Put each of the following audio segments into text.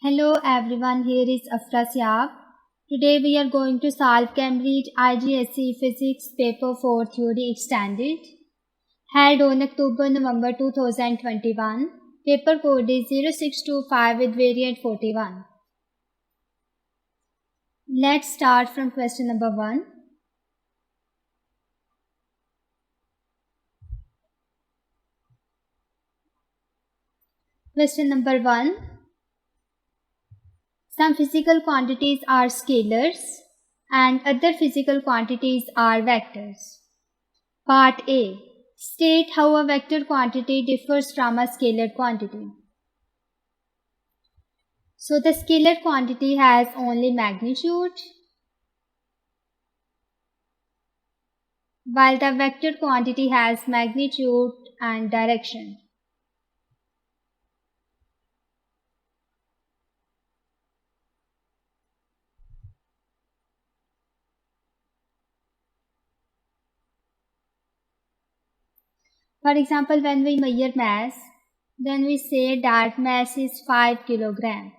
Hello everyone, here is Afra Siab. Today we are going to solve Cambridge IGSE Physics Paper 4 Theory Extended, held on October-November 2021. Paper code is 0625 with variant 41. Let's start from question number 1. Question number 1. Some physical quantities are scalars and other physical quantities are vectors. Part A. State how a vector quantity differs from a scalar quantity. So the scalar quantity has only magnitude, while the vector quantity has magnitude and direction. For example, when we measure mass, then we say that mass is 5 kilogram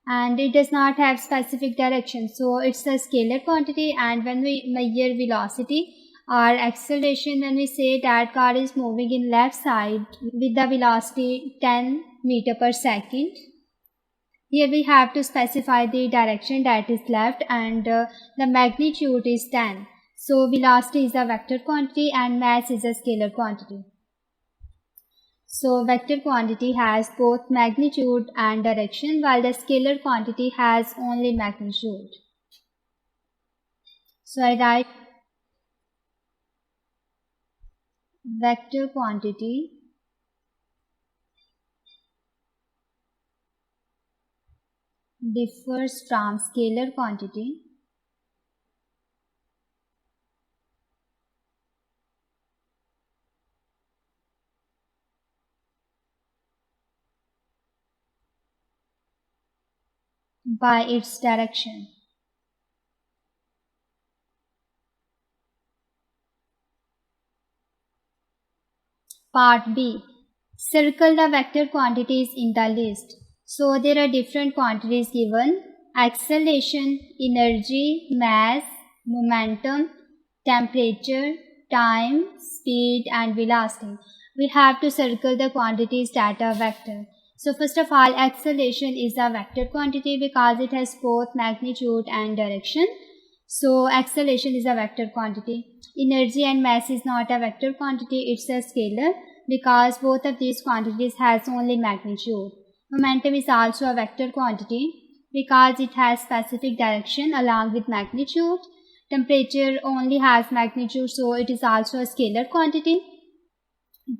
and it does not have specific direction, so it's a scalar quantity. And when we measure velocity or acceleration, when we say that car is moving in left side with the velocity 10 meter per second, here we have to specify the direction, that is left, and the magnitude is 10. So velocity is a vector quantity and mass is a scalar quantity. So vector quantity has both magnitude and direction, while the scalar quantity has only magnitude. So I write vector quantity differs from scalar quantity by its direction. Part B. Circle the vector quantities in the list. So there are different quantities given: acceleration, energy, mass, momentum, temperature, time, speed, and velocity. We have to circle the quantities that are vector. So first of all, acceleration is a vector quantity because it has both magnitude and direction. So acceleration is a vector quantity. Energy and mass is not a vector quantity, it's a scalar because both of these quantities has only magnitude. Momentum is also a vector quantity because it has specific direction along with magnitude. Temperature only has magnitude, so it is also a scalar quantity.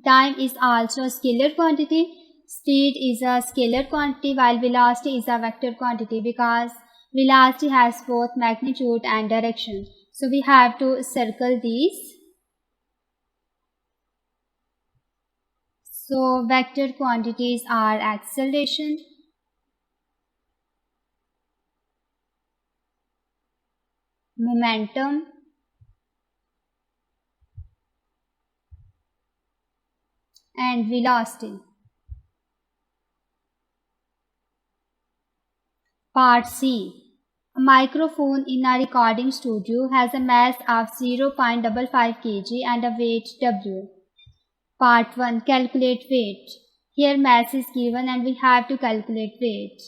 Time is also a scalar quantity. Speed is a scalar quantity, while velocity is a vector quantity because velocity has both magnitude and direction. So we have to circle these. So vector quantities are acceleration, momentum, and velocity. Part C. A microphone in a recording studio has a mass of 0.55 kg and a weight W. Part 1. Calculate weight. Here mass is given and we have to calculate weight.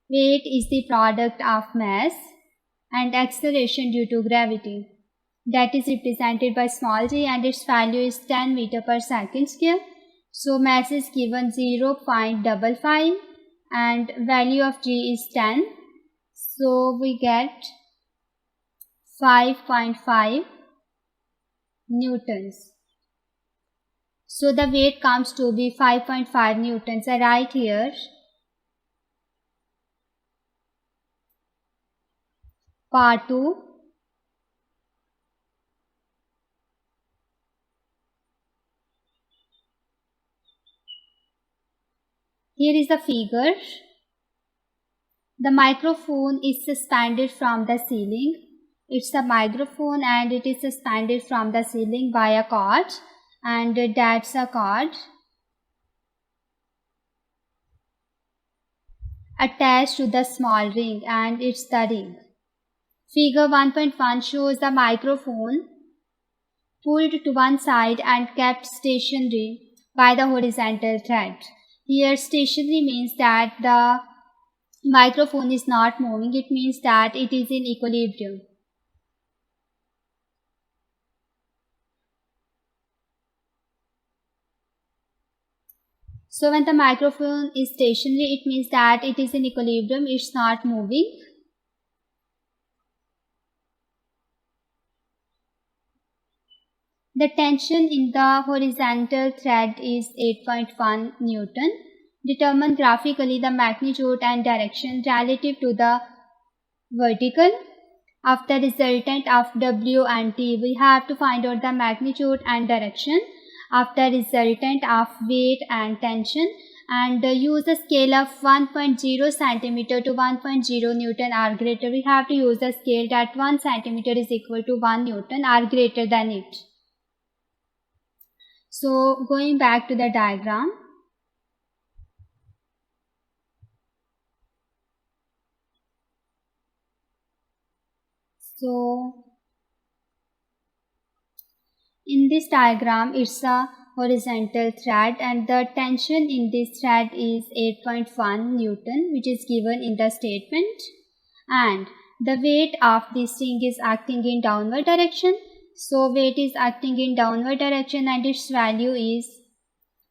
Weight is the product of mass and acceleration due to gravity. That is represented by small g and its value is 10 meter per second square. So mass is given 0.55 and value of g is 10. So we get 5.5 newtons. So the weight comes to be 5.5 newtons. I write here. Part 2. Here is the figure. The microphone is suspended from the ceiling. It's a microphone and it is suspended from the ceiling by a cord, and that's a cord. attached to the small ring, and it's the ring. Figure 1.1 shows the microphone pulled to one side and kept stationary by the horizontal thread. Here stationary means that the microphone is not moving, it means that it is in equilibrium. So when the microphone is stationary, it means that it is in equilibrium, it's not moving. The tension in the horizontal thread is 8.1 Newton. Determine graphically the magnitude and direction relative to the vertical of the resultant of W and T. We have to find out the magnitude and direction of the resultant of weight and tension, and use a scale of 1.0 cm to 1.0 Newton or greater. We have to use a scale that 1 cm is equal to 1 Newton or greater than it. So going back to the diagram. So in this diagram, it's a horizontal thread and the tension in this thread is 8.1 Newton, which is given in the statement, and the weight of this ring is acting in downward direction. So weight is acting in downward direction and its value is,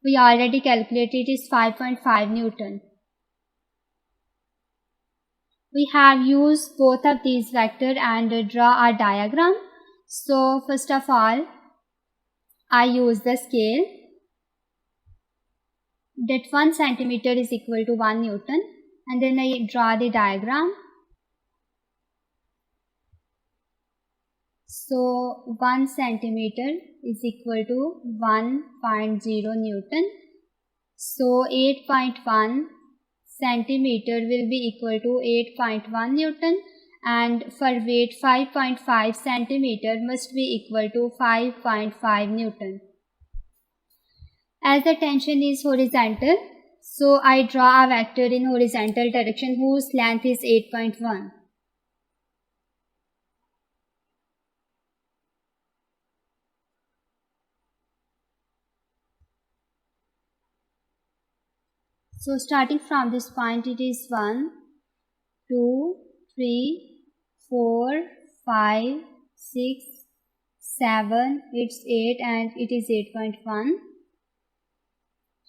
we already calculated, is 5.5 Newton. We have used both of these vectors and draw a diagram. So first of all, I use the scale that 1 centimeter is equal to 1 Newton, and then I draw the diagram. So 1 centimeter is equal to 1.0 Newton. So 8.1 centimeter will be equal to 8.1 Newton, and for weight 5.5 centimeter must be equal to 5.5 Newton. As the tension is horizontal, so I draw a vector in horizontal direction whose length is 8.1. So starting from this point, it is 1, 2, 3, 4, 5, 6, 7, it's 8 and it is 8.1.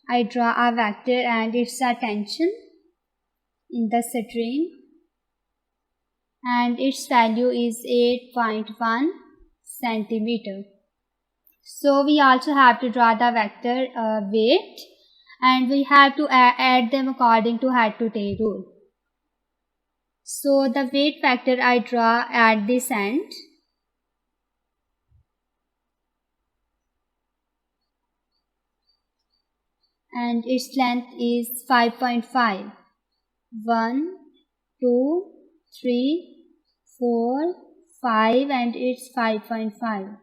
I draw a vector and it's a tension in the string and its value is 8.1 centimeter. So we also have to draw the vector weight, and we have to add them according to head to tail rule. So the weight vector I draw at this end, and its length is 5.5. 1, 2, 3, 4, 5 and it's 5.5.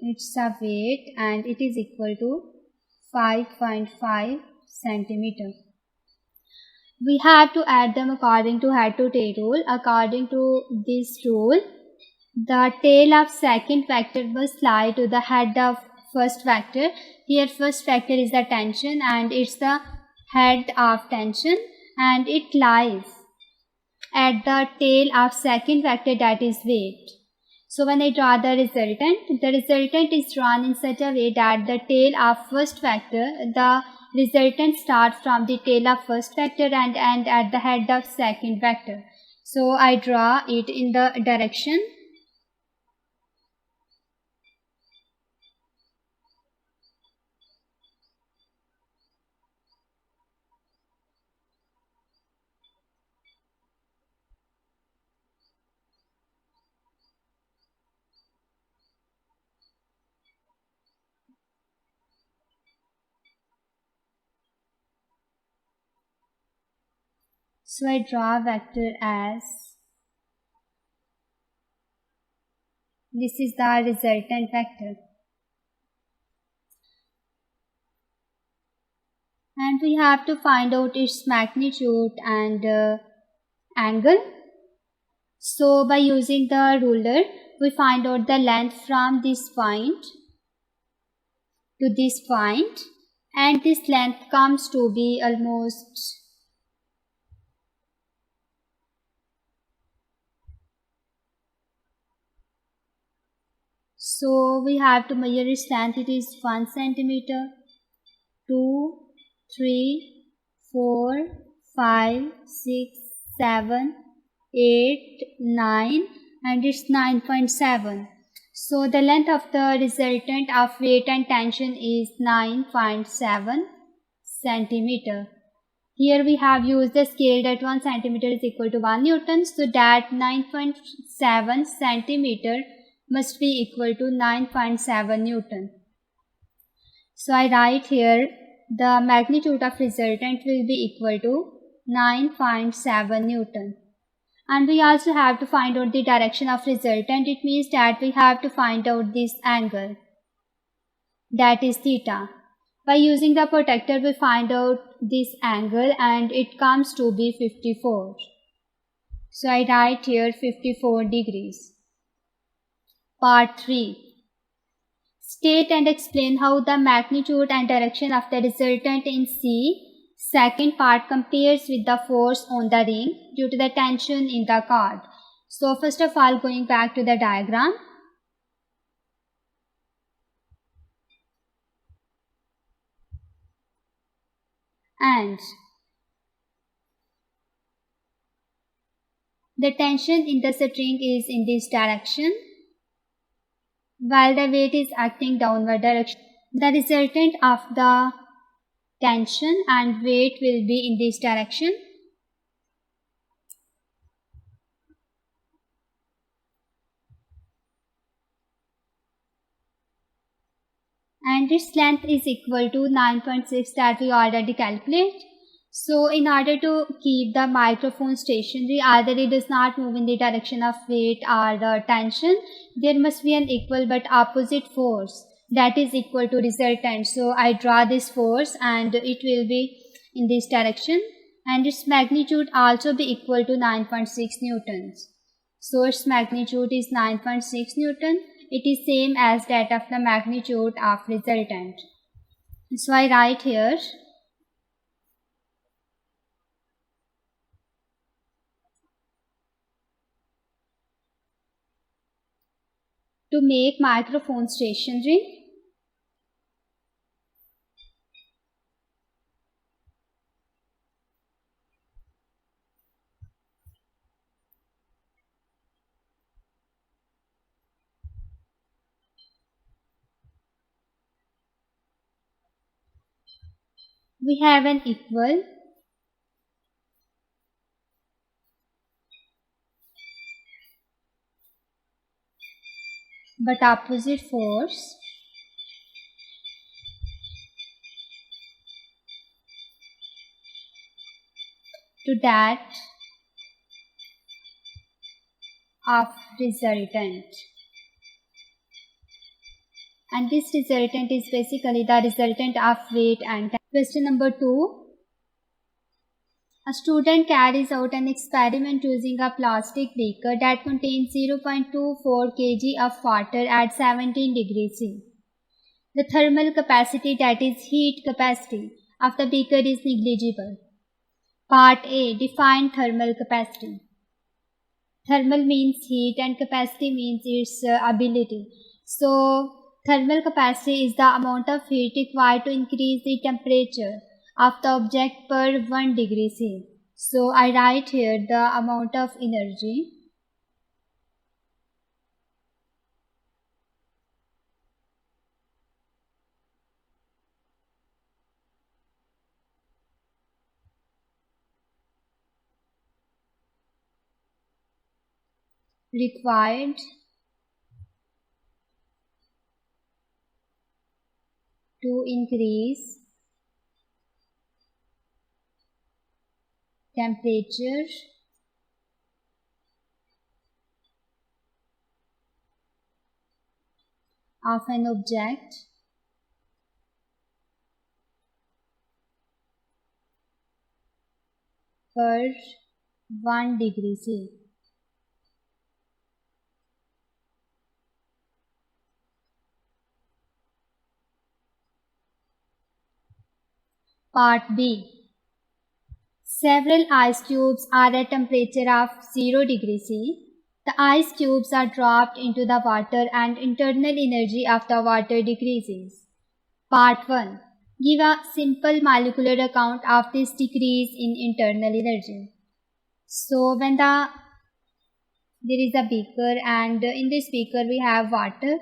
It's a weight and it is equal to 5.5 centimeter. We have to add them according to head to tail rule. According to this rule, the tail of second vector must lie to the head of first vector. Here first vector is the tension and it's the head of tension, and it lies at the tail of second vector, that is weight. So when I draw the resultant is drawn in such a way that the tail of first vector, the resultant starts from the tail of first vector and end at the head of second vector. So I draw it in the direction. So I draw a vector as This is the resultant vector. And we have to find out its magnitude and angle. So by using the ruler, we find out the length from this point to this point, and this length comes to be almost so we have to measure its length. It is 1 centimeter, 2, 3, 4, 5, 6, 7, 8, 9, and it's 9.7. So the length of the resultant of weight and tension is 9.7 centimeter. Here we have used the scale that 1 centimeter is equal to 1 Newton. So that 9.7 centimeter must be equal to 9.7 Newton. So I write here the magnitude of resultant will be equal to 9.7 Newton. And we also have to find out the direction of resultant. It means that we have to find out this angle, that is theta. By using the protractor, we find out this angle and it comes to be 54. So I write here 54 degrees. Part 3. State and explain how the magnitude and direction of the resultant in C. Second part compares with the force on the ring due to the tension in the cord. So first of all, going back to the diagram. And the tension in the string is in this direction, while the weight is acting downward direction. The resultant of the tension and weight will be in this direction. And its length is equal to 9.6 that we already calculate. So in order to keep the microphone stationary, either it does not move in the direction of weight or the tension, there must be an equal but opposite force that is equal to resultant. So I draw this force and it will be in this direction, and its magnitude also be equal to 9.6 newtons. So its magnitude is 9.6 newton. It is same as that of the magnitude of resultant. So I write here to make microphone stationary. We have an equal but opposite force to that of resultant. And this resultant is basically the resultant of weight and time. Question number 2. A student carries out an experiment using a plastic beaker that contains 0.24 kg of water at 17 degrees C. The thermal capacity, that is heat capacity, of the beaker is negligible. Part A. Define thermal capacity. Thermal means heat and capacity means its ability. So thermal capacity is the amount of heat required to increase the temperature of the object per 1 degree C. So I write here the amount of energy required to increase temperature of an object per 1 degree C. Part B. Several ice cubes are at temperature of 0 degree C. The ice cubes are dropped into the water and internal energy of the water decreases. Part 1. Give a simple molecular account of this decrease in internal energy. So when there is a beaker and in this beaker we have water.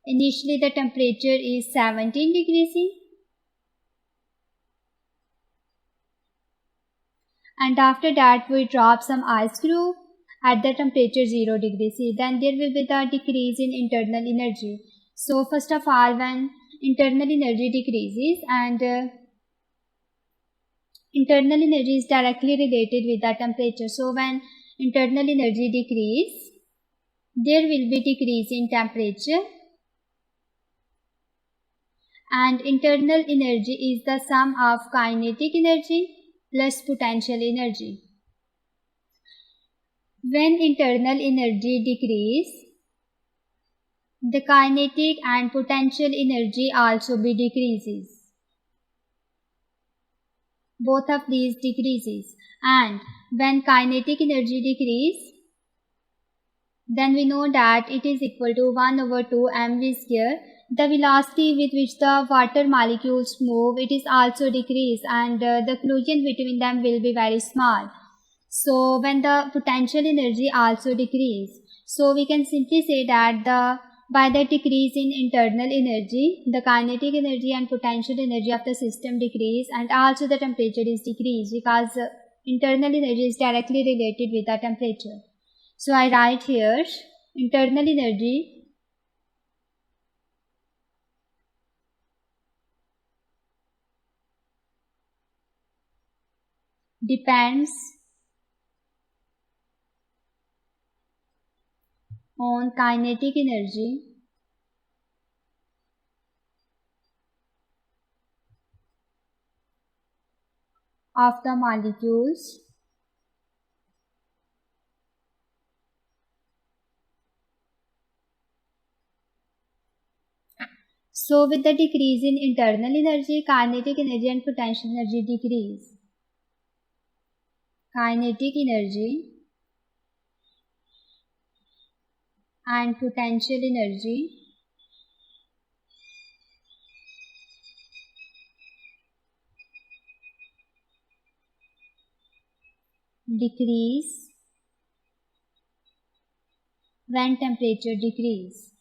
Initially the temperature is 17 degrees C. And after that we drop some ice cube at the temperature 0 degree C. Then there will be the decrease in internal energy. So first of all, when internal energy decreases and internal energy is directly related with the temperature. So when internal energy decrease, there will be decrease in temperature, and internal energy is the sum of kinetic energy plus potential energy. When internal energy decrease, the kinetic and potential energy also be decreases. Both of these decreases, and when kinetic energy decrease, then we know that it is equal to 1 over 2 mv square. The velocity with which the water molecules move, it is also decreased, and the collision between them will be very small. So when the potential energy also decrease, so we can simply say that by the decrease in internal energy, the kinetic energy and potential energy of the system decrease, and also the temperature is decreased because internal energy is directly related with the temperature. So I write here internal energy depends on kinetic energy of the molecules So with the decrease in internal energy, kinetic energy and potential energy decrease. Kinetic energy and potential energy decrease when temperature decrease.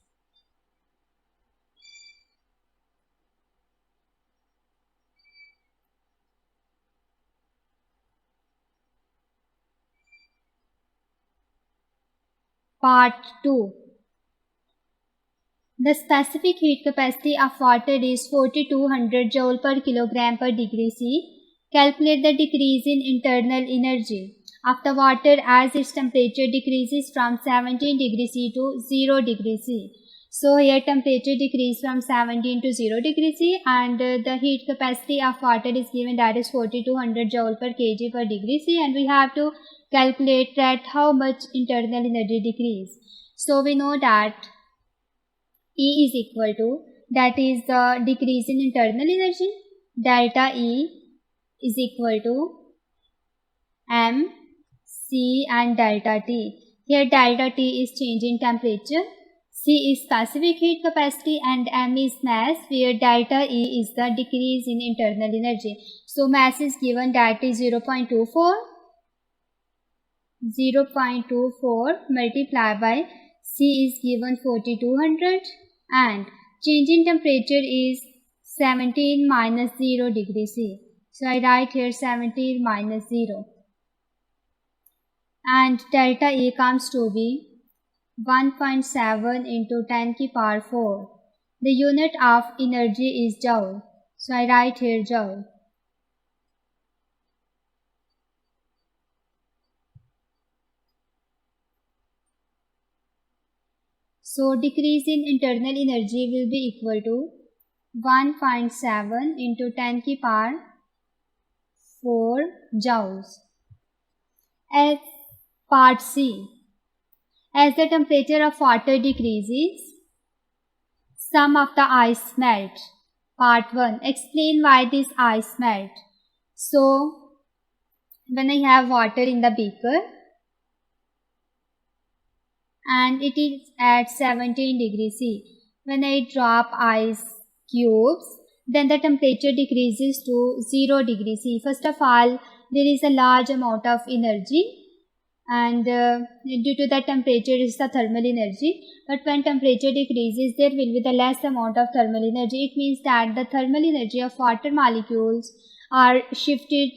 Part 2. The specific heat capacity of water is 4200 joule per kilogram per degree C. Calculate the decrease in internal energy of the water as its temperature decreases from 17 degree C to 0 degree C. So here temperature decrease from 17 to 0 degree C, and the heat capacity of water is given, that is 4200 joule per kg per degree C, and we have to calculate that how much internal energy decrease. So we know that E is equal to, that is the decrease in internal energy, delta E is equal to M, C and delta T. Here delta T is change in temperature, C is specific heat capacity and M is mass, where delta E is the decrease in internal energy. So mass is given, that is 0.24 multiplied by C is given 4200, and change in temperature is 17 minus 0 degree C. So I write here 17 minus 0. And delta E comes to be 1.7 into 10 to the power 4. The unit of energy is joule. So I write here joule. So decrease in internal energy will be equal to 1.7 into 10 की power 4 joules. As part C, as the temperature of water decreases, some of the ice melt. Part 1, explain why this ice melt. So when I have water in the beaker and it is at 17 degrees C, when I drop ice cubes, then the temperature decreases to 0 degrees C. First of all, there is a large amount of energy, and due to that temperature is the thermal energy. But when temperature decreases, there will be the less amount of thermal energy. It means that the thermal energy of water molecules are shifted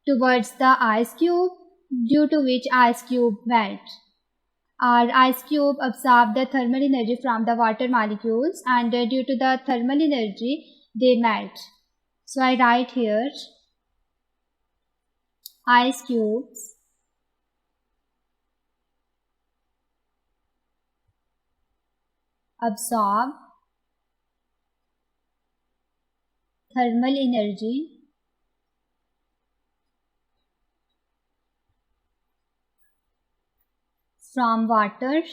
towards the ice cube, due to which ice cube melt. Our ice cube absorb the thermal energy from the water molecules, and due to the thermal energy they melt. So I write here ice cubes absorb thermal energy from water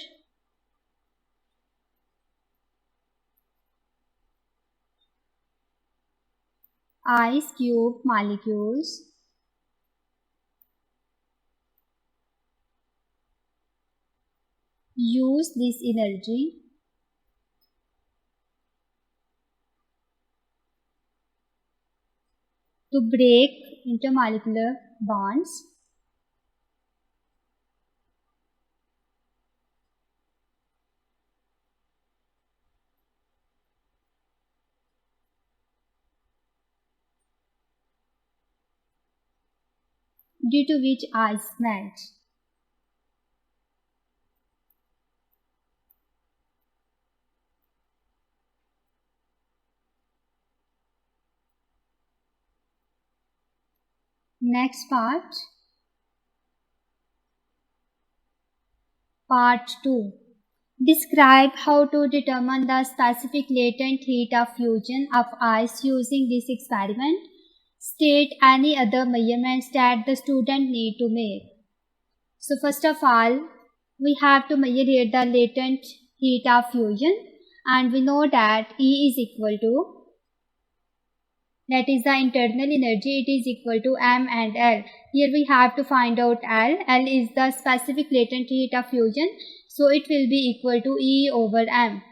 ice cube molecules use this energy to break intermolecular bonds due to which ice melts. Next part 2. Describe how to determine the specific latent heat of fusion of ice using this experiment. State any other measurements that the student need to make. So first of all, we have to measure here the latent heat of fusion, and we know that E is equal to, that is the internal energy, it is equal to M and L. Here we have to find out L. L is the specific latent heat of fusion, so it will be equal to E over M.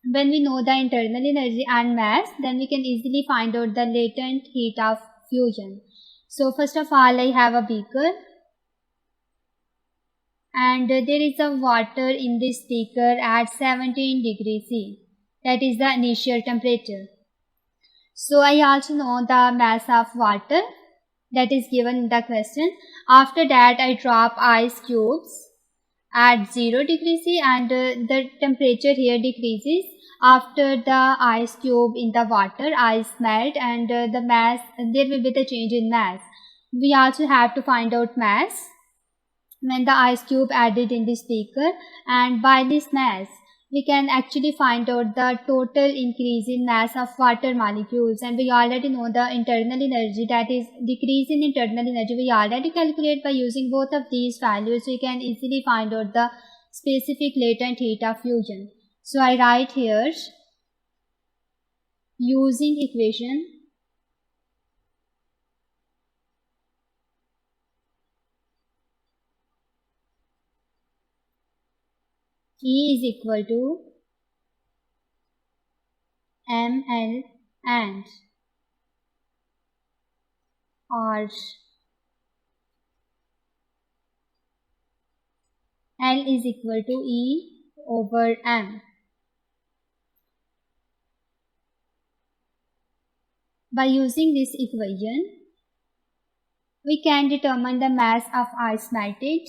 When we know the internal energy and mass, then we can easily find out the latent heat of fusion. So first of all, I have a beaker, and there is a water in this beaker at 17 degrees C. That is the initial temperature. So I also know the mass of water that is given in the question. After that, I drop ice cubes at 0 degrees C, and the temperature here decreases. After the ice cube in the water, ice melt, and the mass, there will be the change in mass. We also have to find out mass when the ice cube added in this beaker, and by this mass we can actually find out the total increase in mass of water molecules. And we already know the internal energy, that is decrease in internal energy, we already calculate by using both of these values. We can easily find out the specific latent heat of fusion. So I write here, using equation E is equal to ml and, or L is equal to E over M. By using this equation, we can determine the mass of ice melted,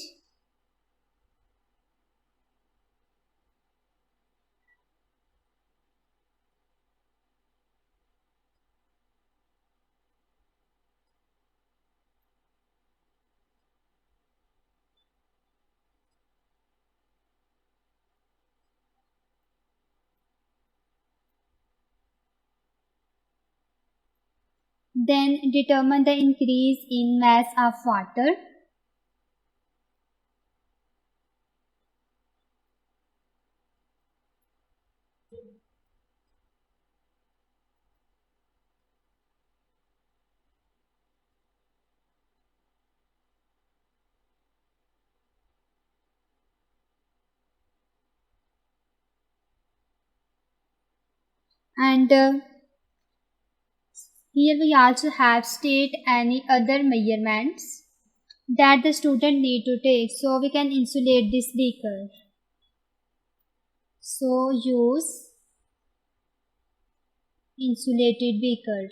Then determine the increase in mass of water. And here we also have state any other measurements that the student need to take, so we can insulate this beaker. So use insulated beaker.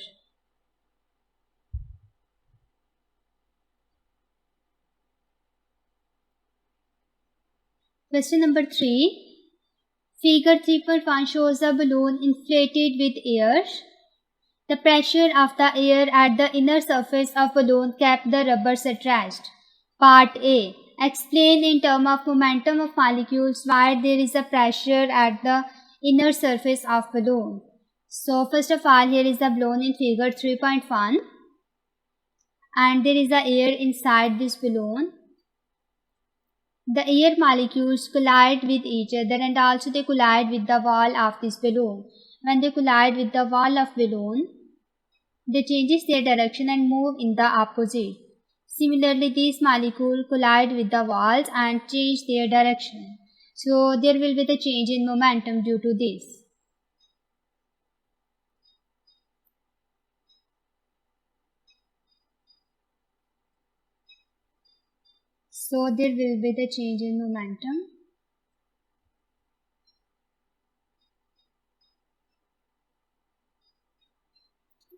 Question number 3. Figure 3.1 shows a balloon inflated with air. The pressure of the air at the inner surface of balloon kept the rubber attached. Part A. Explain in terms of momentum of molecules why there is a pressure at the inner surface of balloon. So first of all, here is the balloon in figure 3.1 and there is the air inside this balloon. The air molecules collide with each other and also they collide with the wall of this balloon. When they collide with the wall of balloon, they changes their direction and move in the opposite. Similarly, these molecules collide with the walls and change their direction. So there will be the change in momentum due to this. So there will be the change in momentum.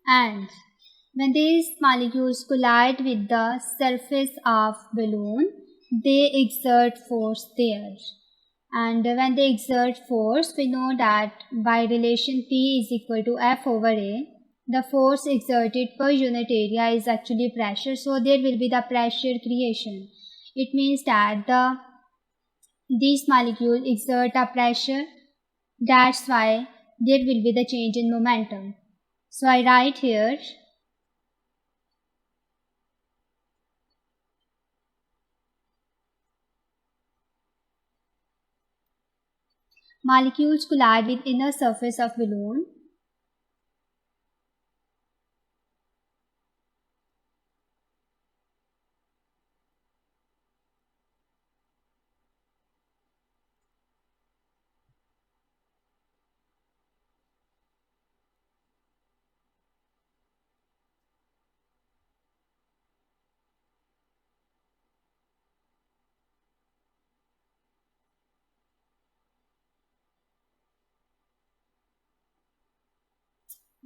And when these molecules collide with the surface of balloon, they exert force there. And when they exert force, we know that by relation P is equal to F over A, the force exerted per unit area is actually pressure. So there will be the pressure creation. It means that these molecules exert a pressure. That's why there will be the change in momentum. So I write here molecules collide with inner surface of balloon.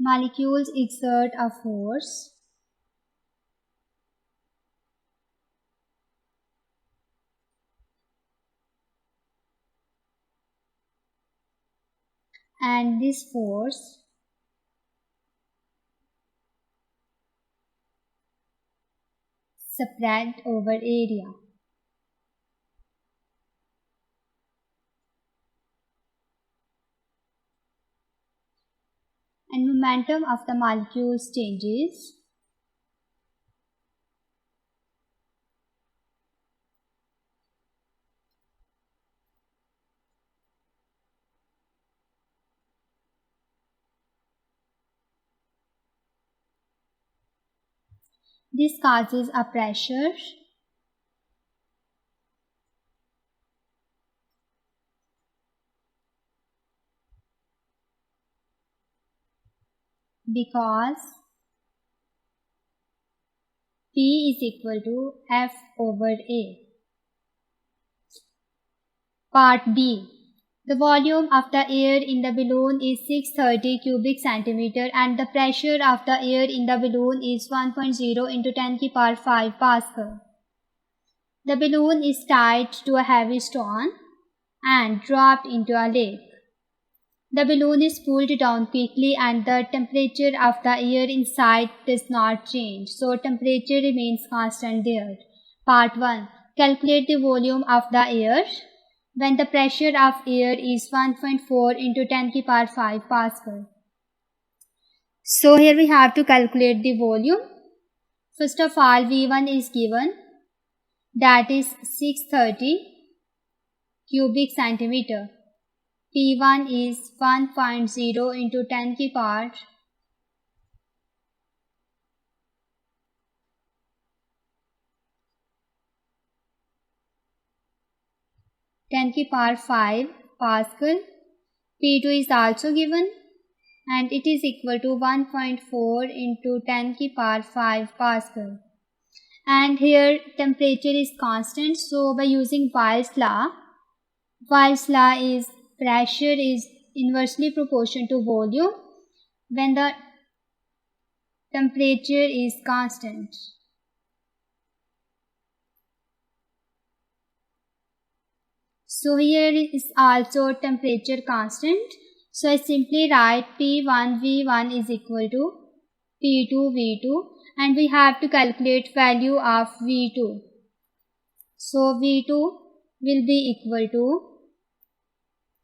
Molecules exert a force and this force spread over area. And momentum of the molecules changes. This causes a pressure because P is equal to F over A. Part B. The volume of the air in the balloon is 630 cubic centimeter and the pressure of the air in the balloon is 1.0 into 10 to the power 5 Pascal. The balloon is tied to a heavy stone and dropped into a lake. The balloon is pulled down quickly and the temperature of the air inside does not change. So temperature remains constant there. Part 1. Calculate the volume of the air when the pressure of air is 1.4 into 10 to the power 5 Pascal. So here we have to calculate the volume. First of all, V1 is given, that is 630 cubic centimeter. P1 is 1.0 into 10 की power 5 Pascal. P2 is also given and it is equal to 1.4 into 10 की power 5 Pascal. And here temperature is constant, so by using Boyle's law is pressure is inversely proportional to volume when the temperature is constant. So here is also temperature constant. So I simply write P1 V1 is equal to P2 V2 and we have to calculate value of V2. So V2 will be equal to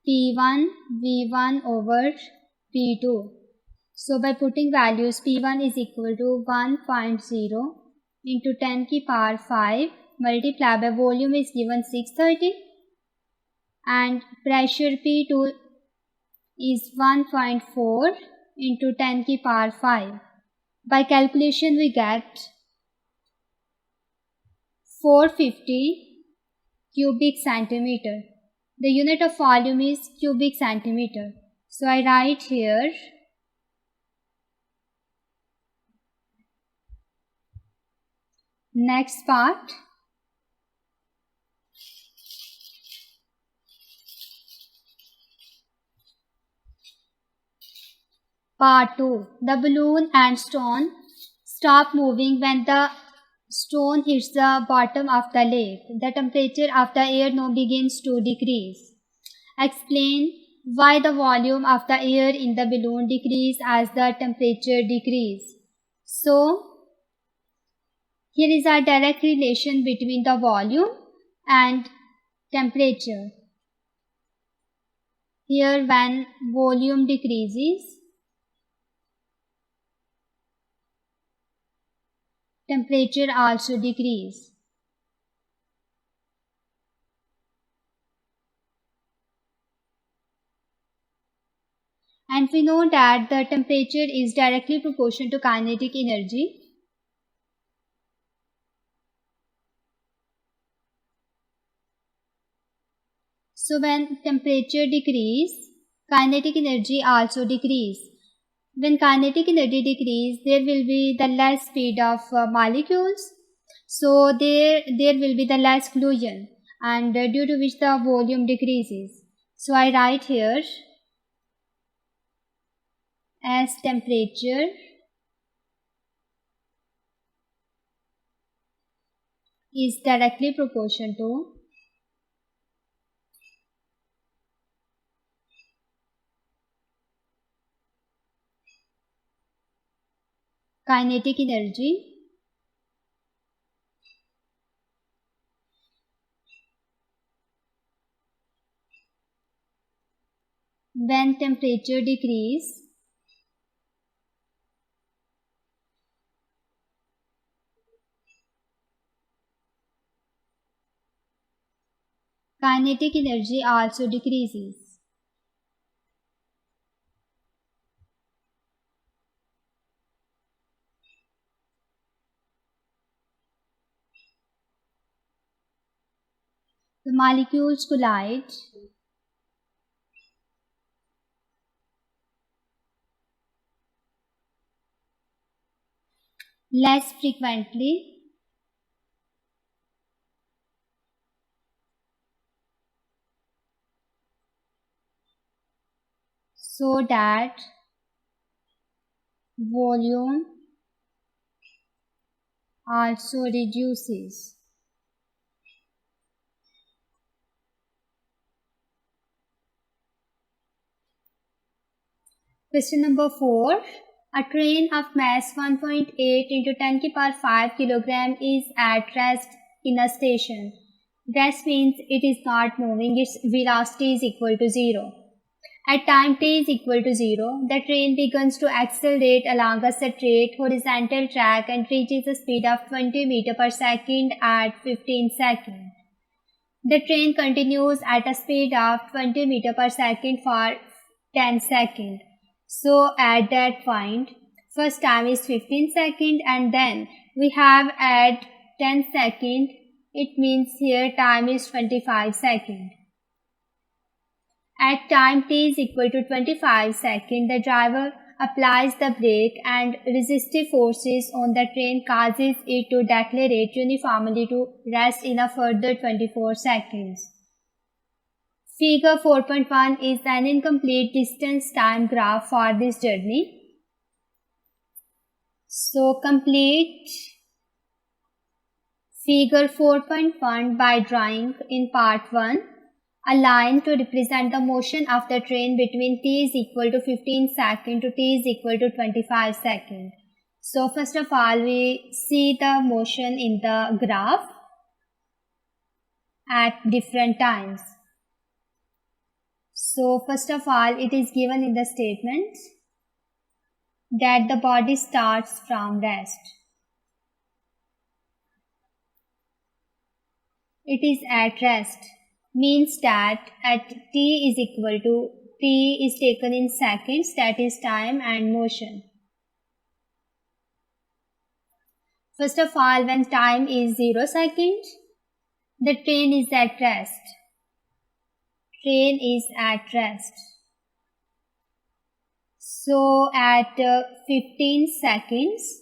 P1 V1 over P2. So by putting values, P1 is equal to 1.0 into 10 की power 5 multiplied by volume is given 630 and pressure P2 is 1.4 into 10 की power 5. By calculation we get 450 cubic centimeter. The unit of volume is cubic centimeter. So I write here next part. Part 2. The balloon and stone stop moving when the stone hits the bottom of the lake. The temperature of the air now begins to decrease. Explain why the volume of the air in the balloon decreases as the temperature decreases. So, here is a direct relation between the volume and temperature. Here when volume decreases, temperature also decreases. And we know that the temperature is directly proportional to kinetic energy. So when temperature decreases, kinetic energy also decreases. When kinetic energy decreases, there will be the less speed of molecules. So there will be the less collision and due to which the volume decreases. So I write here as temperature is directly proportional to kinetic energy when temperature decreases. Kinetic energy also decreases. The molecules collide less frequently so that volume also reduces. Question number 4. A train of mass 1.8 into 10 की power 5 kilogram is at rest in a station. Rest means it is not moving, its velocity is equal to 0. At time t is equal to 0, the train begins to accelerate along a straight horizontal track and reaches a speed of 20 meters per second at 15 seconds. The train continues at a speed of 20 meters per second for 10 seconds. So at that point, first time is 15 seconds and then we have at 10 seconds, it means here time is 25 seconds. At time t is equal to 25 seconds, the driver applies the brake and resistive forces on the train causes it to decelerate uniformly to rest in a further 24 seconds. Figure 4.1 is an incomplete distance time graph for this journey. So complete figure 4.1 by drawing in part 1 a line to represent the motion of the train between t is equal to 15 seconds to t is equal to 25 seconds. So first of all, we see the motion in the graph at different times. So first of all, it is given in the statement that the body starts from rest. It is at rest. Means that at t is equal to t is taken in seconds, that is time and motion. First of all, when time is 0 seconds, the train is at rest. Train is at rest. So at 15 seconds,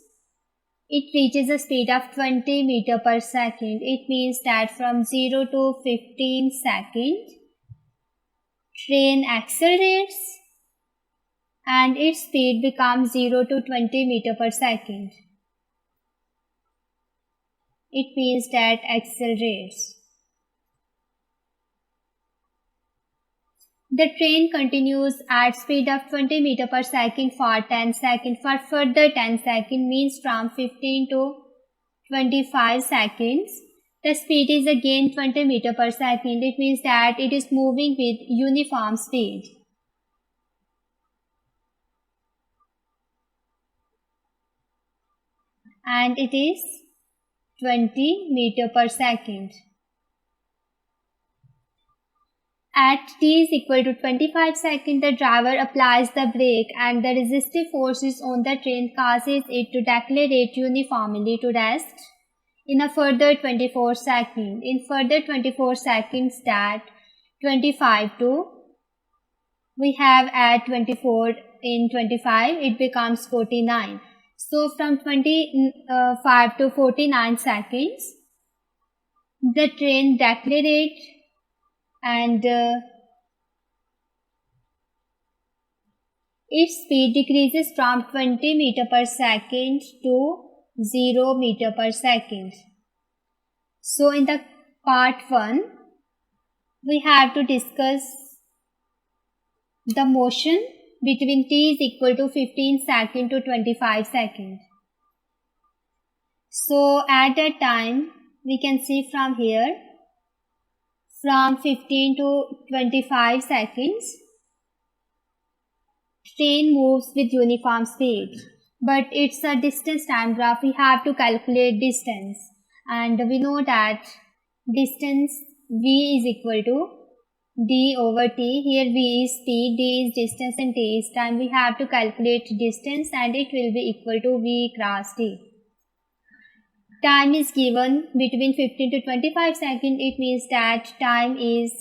it reaches a speed of 20 meters per second. It means that from 0 to 15 seconds, train accelerates and its speed becomes 0 to 20 meters per second. It means that accelerates. The train continues at speed of 20 meters per second for 10 seconds. For further 10 seconds means from 15 to 25 seconds. The speed is again 20 meters per second. It means that it is moving with uniform speed. And it is 20 meters per second. At t is equal to 25 seconds, the driver applies the brake and the resistive forces on the train causes it to decelerate uniformly to rest in a further 24 seconds. In further 24 seconds, that 25 to, we have at 24 in 25, it becomes 49. So from 25 to 49 seconds, the train decelerates and its speed decreases from 20 meters per second to 0 meters per second. So in the part 1, we have to discuss the motion between t is equal to 15 seconds to 25 seconds. So at that time, we can see from here, from 15 to 25 seconds, train moves with uniform speed. But it's a distance time graph. We have to calculate distance. And we know that distance v is equal to d over t. Here v is speed, d is distance and t is time. We have to calculate distance and it will be equal to v cross t. Time is given between 15 to 25 seconds. It means that time is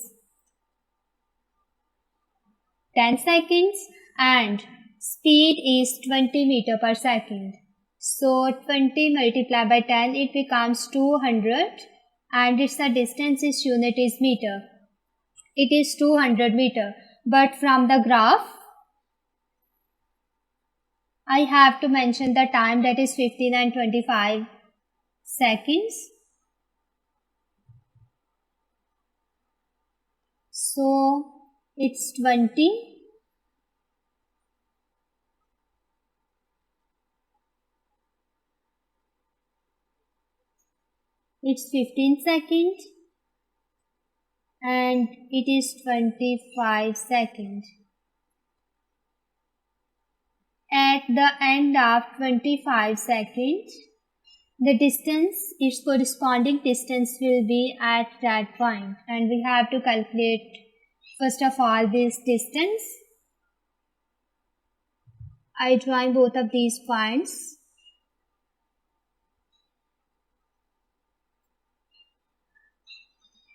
10 seconds and speed is 20 meters per second. So 20 multiplied by 10, it becomes 200 and its distance is unit is meter. It is 200 meters. But from the graph, I have to mention the time, that is 15 and 25 seconds. So it's 20. It's 15 seconds and it is 25 seconds. at the end of 25 seconds, the distance, its corresponding distance will be at that point, and we have to calculate first of all this distance. I join both of these points.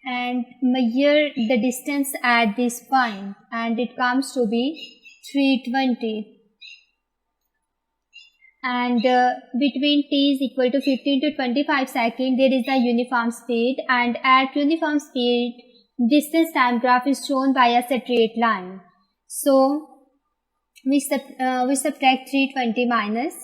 And measure the distance at this point, and it comes to be 320. And between t is equal to 15 to 25 seconds, there is a uniform speed, and at uniform speed, distance time graph is shown by a straight line. So we subtract 320 minus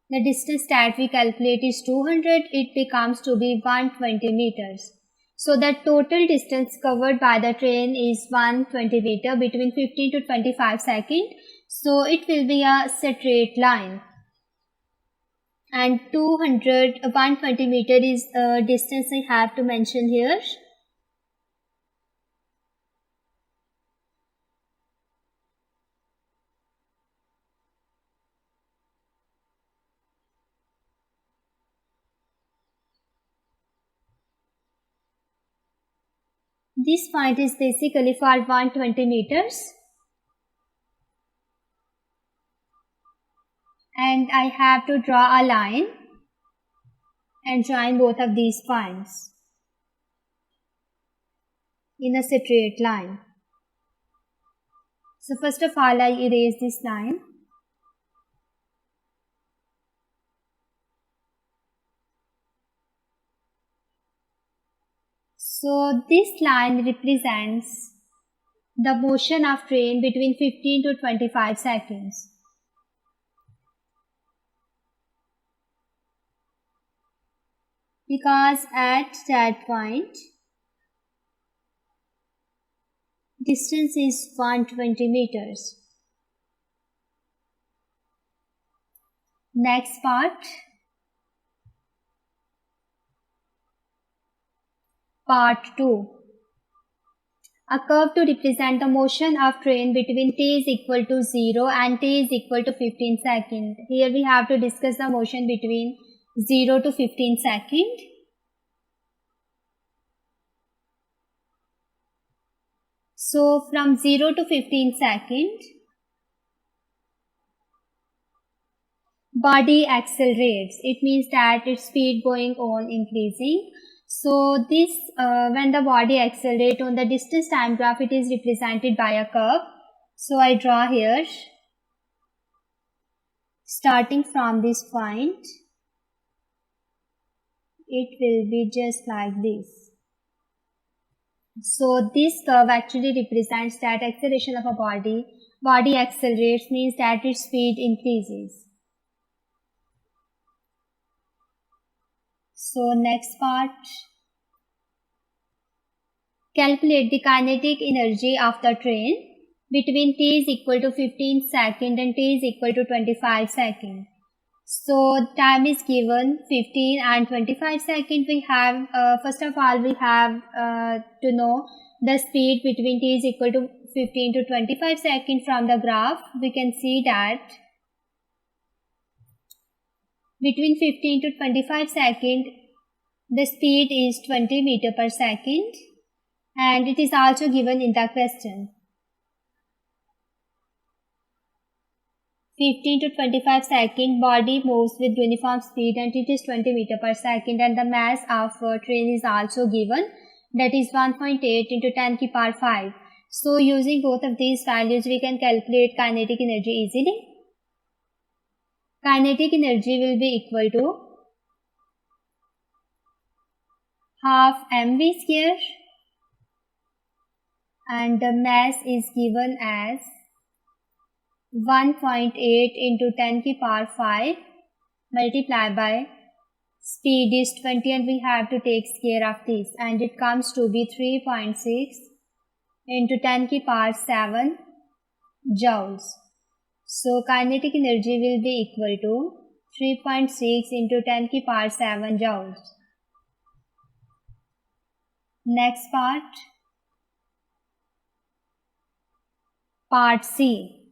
the distance that we calculate is 200, it becomes to be 120 meters. So the total distance covered by the train is 120 meter between 15 to 25 seconds. So it will be a straight line. And 120 meter is a distance I have to mention here. This point is basically for 120 meters. And I have to draw a line and join both of these points in a straight line. So first of all, I erase this line. So this line represents the motion of train between 15 to 25 seconds. Because at that point, distance is 120 meters. Next part. Part 2. A curve to represent the motion of train between t is equal to 0 and t is equal to 15 seconds. Here we have to discuss the motion between 0 to 15 seconds. So from 0 to 15 seconds, body accelerates. It means that its speed going on increasing. So this, when the body accelerates on the distance time graph, it is represented by a curve. So I draw here, starting from this point, it will be just like this. So this curve actually represents that acceleration of a body. Body accelerates means that its speed increases. So next part. Calculate the kinetic energy of the train between t is equal to 15 seconds and t is equal to 25 seconds. So time is given 15 and 25 seconds. We have, first of all, we have to know the speed between t is equal to 15 to 25 seconds. From the graph, we can see that between 15 to 25 seconds, the speed is 20 meter per second, and it is also given in the question. 15 to 25 seconds, body moves with uniform speed and it is 20 meter per second, and the mass of train is also given, that is 1.8 into 10 to the power 5. So using both of these values, we can calculate kinetic energy easily. Kinetic energy will be equal to half mv square, and the mass is given as 1.8 into 10 to the power 5 multiplied by speed is 20, and we have to take square of this, and it comes to be 3.6 into 10 to the power 7 joules. So kinetic energy will be equal to 3.6 into 10 to the power 7 joules. Next part. Part C.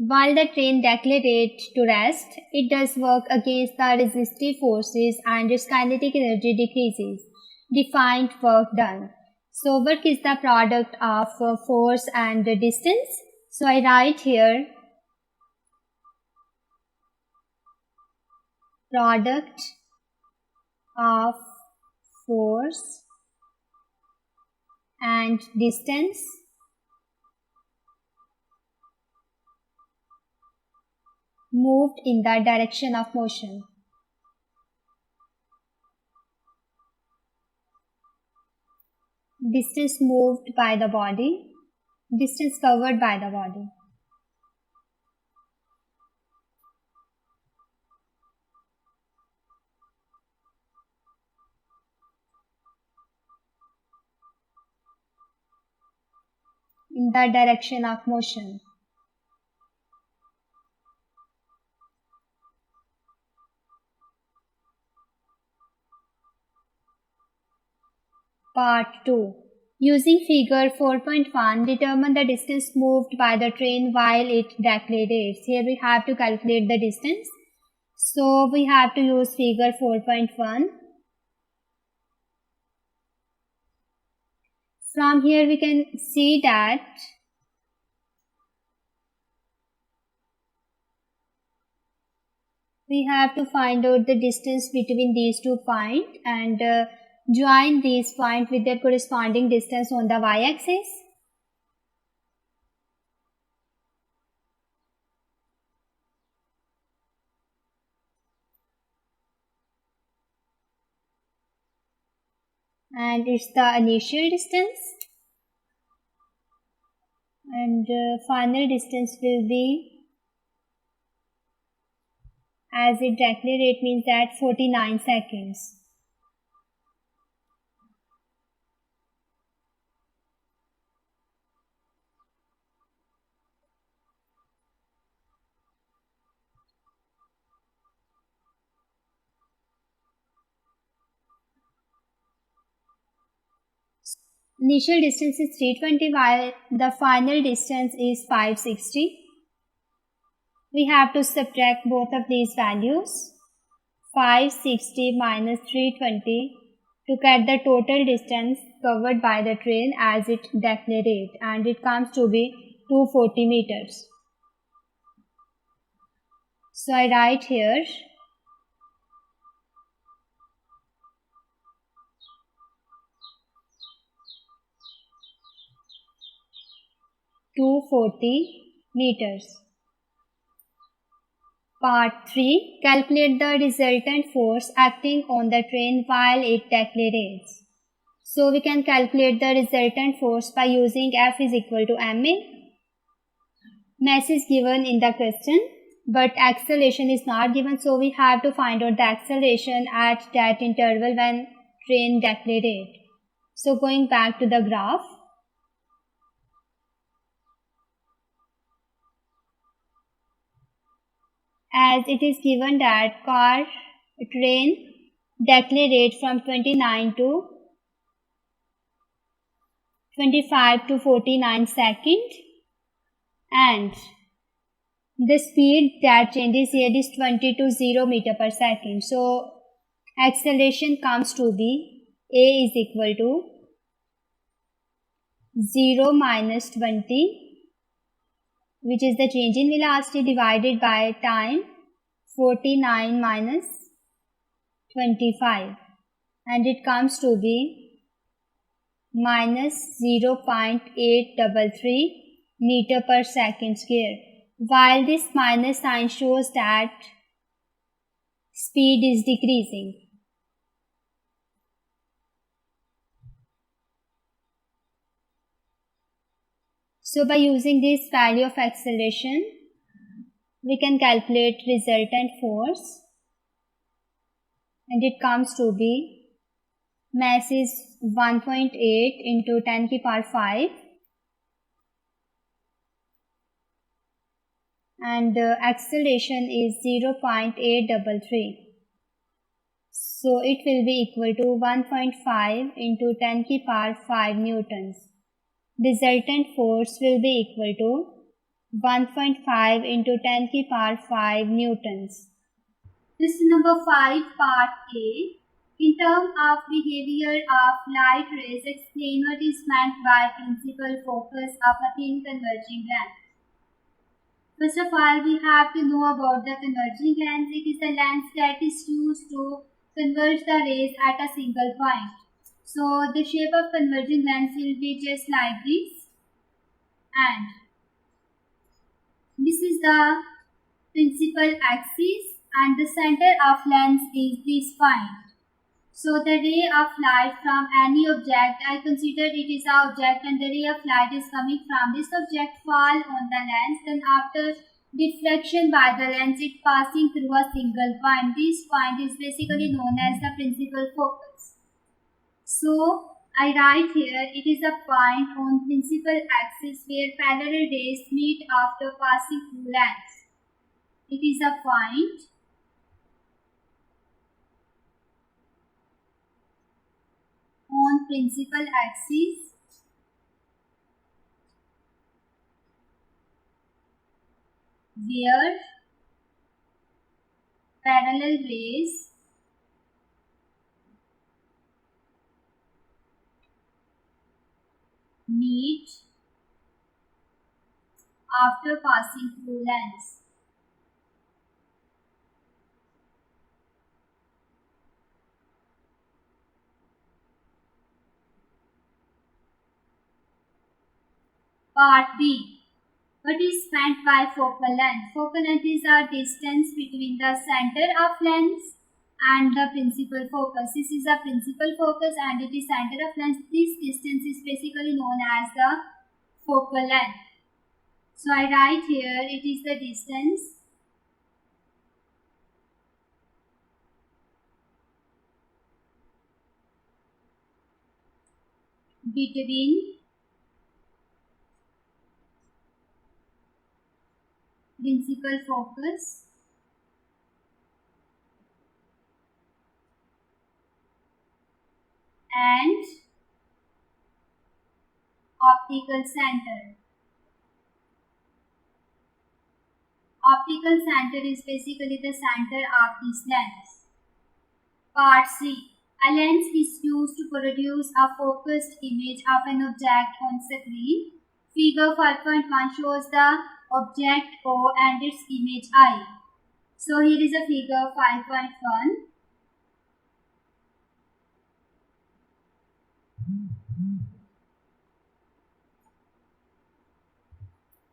While the train decelerates to rest, it does work against the resistive forces and its kinetic energy decreases. Defined work done. So work is the product of force and distance. So I write here product of force and distance moved in the direction of motion. Distance moved by the body, distance covered by the body. In the direction of motion. Part 2. Using figure 4.1, determine the distance moved by the train while it decelerates. Here we have to calculate the distance. So we have to use figure 4.1. From here we can see that we have to find out the distance between these two points and join these points with their corresponding distance on the y-axis. And it's the initial distance. And final distance will be, as it decelerates, means that 49 seconds. Initial distance is 320 while the final distance is 560. We have to subtract both of these values, 560 minus 320, to get the total distance covered by the train as it decelerates, and it comes to be 240 meters. So I write here 240 meters. Part 3. Calculate the resultant force acting on the train while it decelerates. So we can calculate the resultant force by using F is equal to ma. Mass is given in the question, but acceleration is not given, so we have to find out the acceleration at that interval when train decelerates. So going back to the graph, as it is given that train decelerates from 29 to 25 to 49 seconds, and the speed that changes here is 20 to 0 meter per second. So acceleration comes to be A is equal to 0 minus 20, which is the change in velocity, divided by time, 49 minus 25, and it comes to be minus 0.833 meter per second square. While this minus sign shows that speed is decreasing. So by using this value of acceleration, we can calculate resultant force, and it comes to be mass is 1.8 into 10 to the power 5, and acceleration is 0.833. So it will be equal to 1.5 into 10 to the power 5 newtons. Resultant force will be equal to 1.5 into 10 की power 5 newtons. Question number 5, part A. In terms of behavior of light rays, explain what is meant by principal focus of a thin converging lens. First of all, we have to know about the converging lens. It is a lens that is used to converge the rays at a single point. So the shape of converging lens will be just like this, and this is the principal axis, and the center of lens is this point. So the ray of light from any object, I consider it is an object, and the ray of light is coming from this object, fall on the lens. Then after deflection by the lens, it passing through a single point. This point is basically known as the principal focus. So I write here, it is a point on principal axis where parallel rays meet after passing through lens. It is a point on principal axis where parallel rays meet after passing through lens. Part B. What is meant by focal length? Focal length is a distance between the center of lens and the principal focus. This is a principal focus and it is center of lens. This distance is basically known as the focal length. So I write here, it is the distance between principal focus and optical center. Optical center is basically the center of this lens. Part C. A lens is used to produce a focused image of an object on screen. Figure 5.1 shows the object O and its image I. So here is a figure 5.1.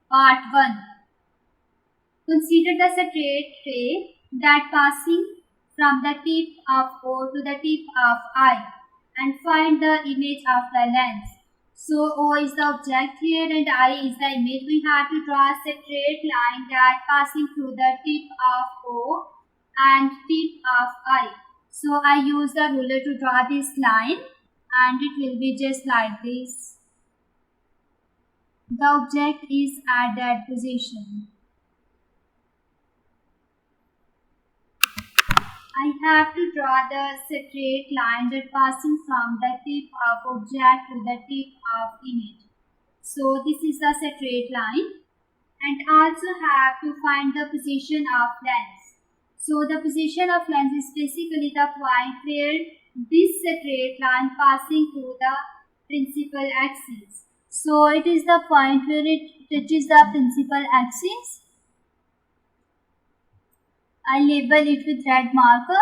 Part 1. Consider the straight ray that passing from the tip of O to the tip of I and find the image of the lens. So O is the object here and I is the image. We have to draw a straight line that passing through the tip of O and tip of I. So I use the ruler to draw this line and it will be just like this. The object is at that position. I have to draw the straight line that passing from the tip of object to the tip of image. So this is the straight line, and also have to find the position of lens. So the position of lens is basically the point where this straight line passing through the principal axis. So it is the point where it touches the principal axis. I label it with red marker,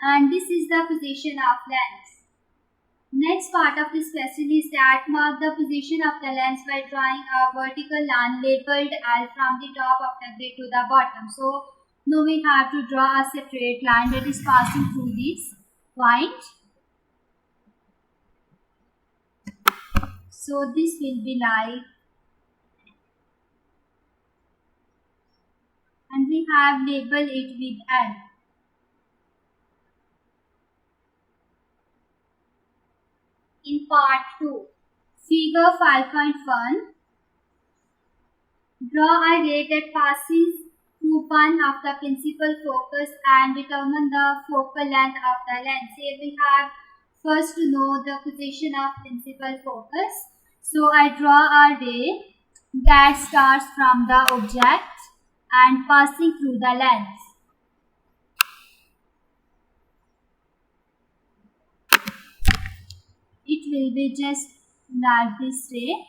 and this is the position of lens. Next part of this question is that mark the position of the lens by drawing a vertical line labeled L from the top of the grid to the bottom. So now we have to draw a straight line that is passing through this point. So this will be like, and we have labeled it with L. In part 2, figure 5.1, draw a ray that passes through one of the principal focus and determine the focal length of the lens. Here we have first to know the position of principal focus. So I draw a ray that starts from the object and passing through the lens. It will be just like this way.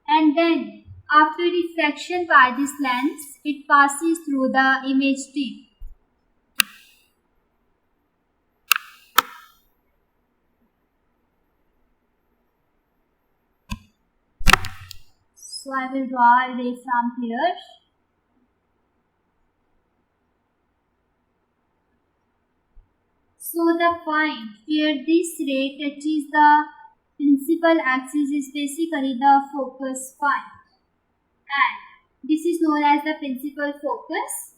And then after reflection by this lens, it passes through the image tip. So I will draw a ray from here. So the point where this ray touches the principal axis is basically the focus point, and this is known as the principal focus,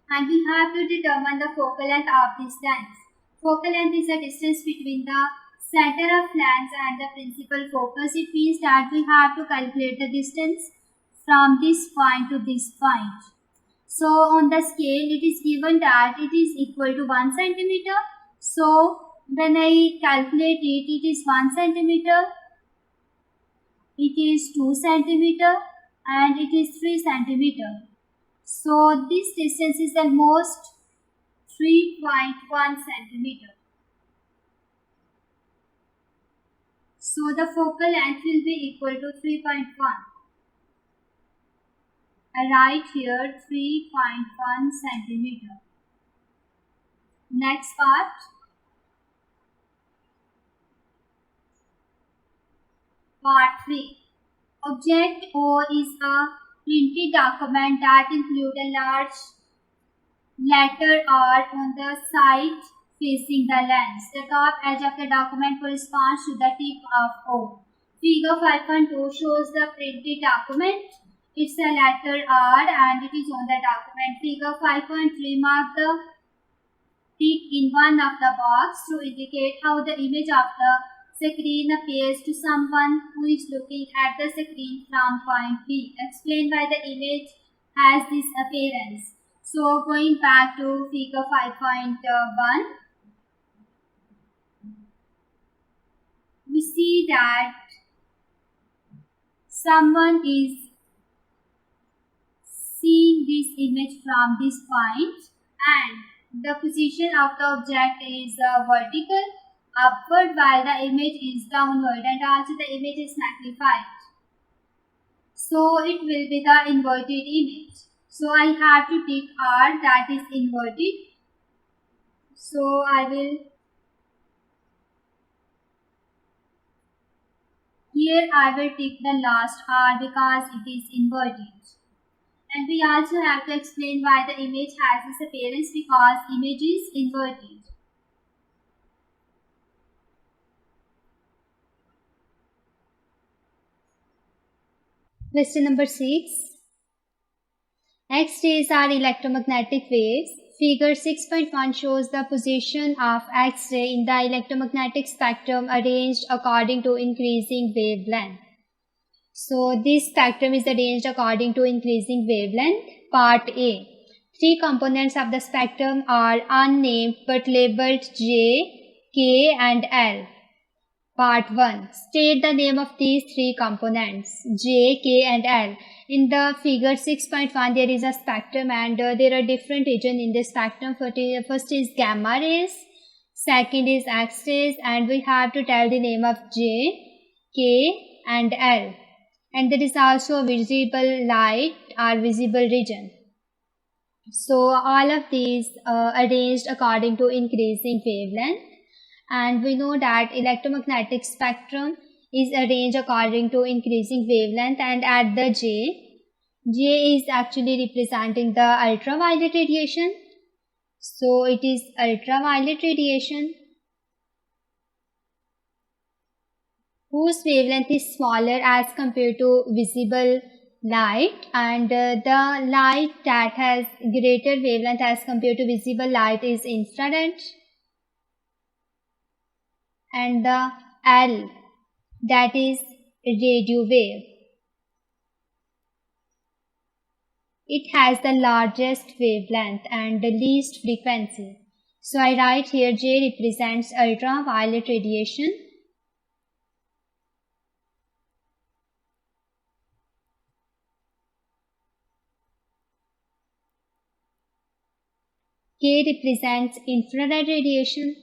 and we have to determine the focal length of this lens. Focal length is the distance between the center of lens and the principal focus. It means that we have to calculate the distance from this point to this point. So on the scale it is given that it is equal to 1 centimeter. So when I calculate it, it is 1 centimeter, it is 2 centimeter, and it is 3 centimeter. So this distance is almost 3.1 centimeter. So the focal length will be equal to 3.1. I write here 3.1 centimeter. Next part. Part 3. Object O is a printed document that includes a large letter R on the side facing the lens. The top edge of the document corresponds to the tip of O. Figure 5.2 shows the printed document. It's a letter R and it is on the document. Figure 5.3 mark the tick in one of the box to indicate how the image of the screen appears to someone who is looking at the screen from point B. Explain why the image has this appearance. So going back to figure 5.1, we see that someone is seeing this image from this point, and the position of the object is vertical upward while the image is downward, and also the image is magnified. So it will be the inverted image. So I have to take R that is inverted. So I will take the last R because it is inverted. And we also have to explain why the image has this appearance, because image is inverted. Question number 6. X-rays are electromagnetic waves. Figure 6.1 shows the position of X-ray in the electromagnetic spectrum arranged according to increasing wavelength. So this spectrum is arranged according to increasing wavelength. Part A. 3 components of the spectrum are unnamed but labeled J, K and L. Part 1. State the name of these 3 components J, K and L. In the figure 6.1 there is a spectrum, and there are different regions in this spectrum. First is gamma rays, second is X-rays, and we have to tell the name of J, K and L. And there is also visible light or visible region. So all of these arranged according to increasing wavelength, and we know that electromagnetic spectrum is arranged according to increasing wavelength, and at the J is actually representing the ultraviolet radiation. So it is ultraviolet radiation whose wavelength is smaller as compared to visible light, and the light that has greater wavelength as compared to visible light is infrared. And the L, that is radio wave. It has the largest wavelength and the least frequency. So I write here J represents ultraviolet radiation. K represents infrared radiation.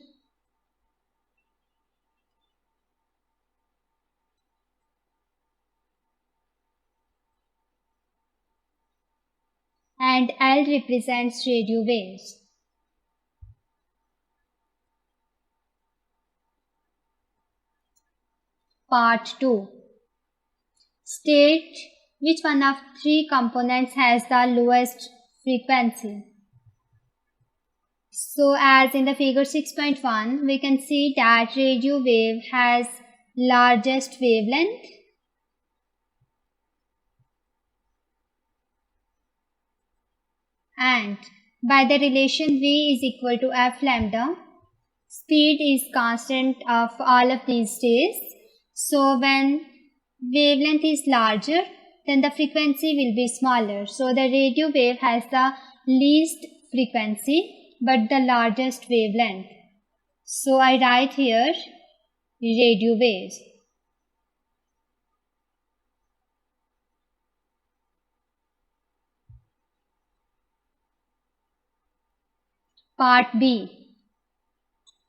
And L represents radio waves. Part 2. State which one of three components has the lowest frequency. So as in the figure 6.1, we can see that radio wave has largest wavelength and by the relation V is equal to F lambda, speed is constant of all of these states. So when wavelength is larger, then the frequency will be smaller. So the radio wave has the least frequency but the largest wavelength. So I write here radio waves. Part B.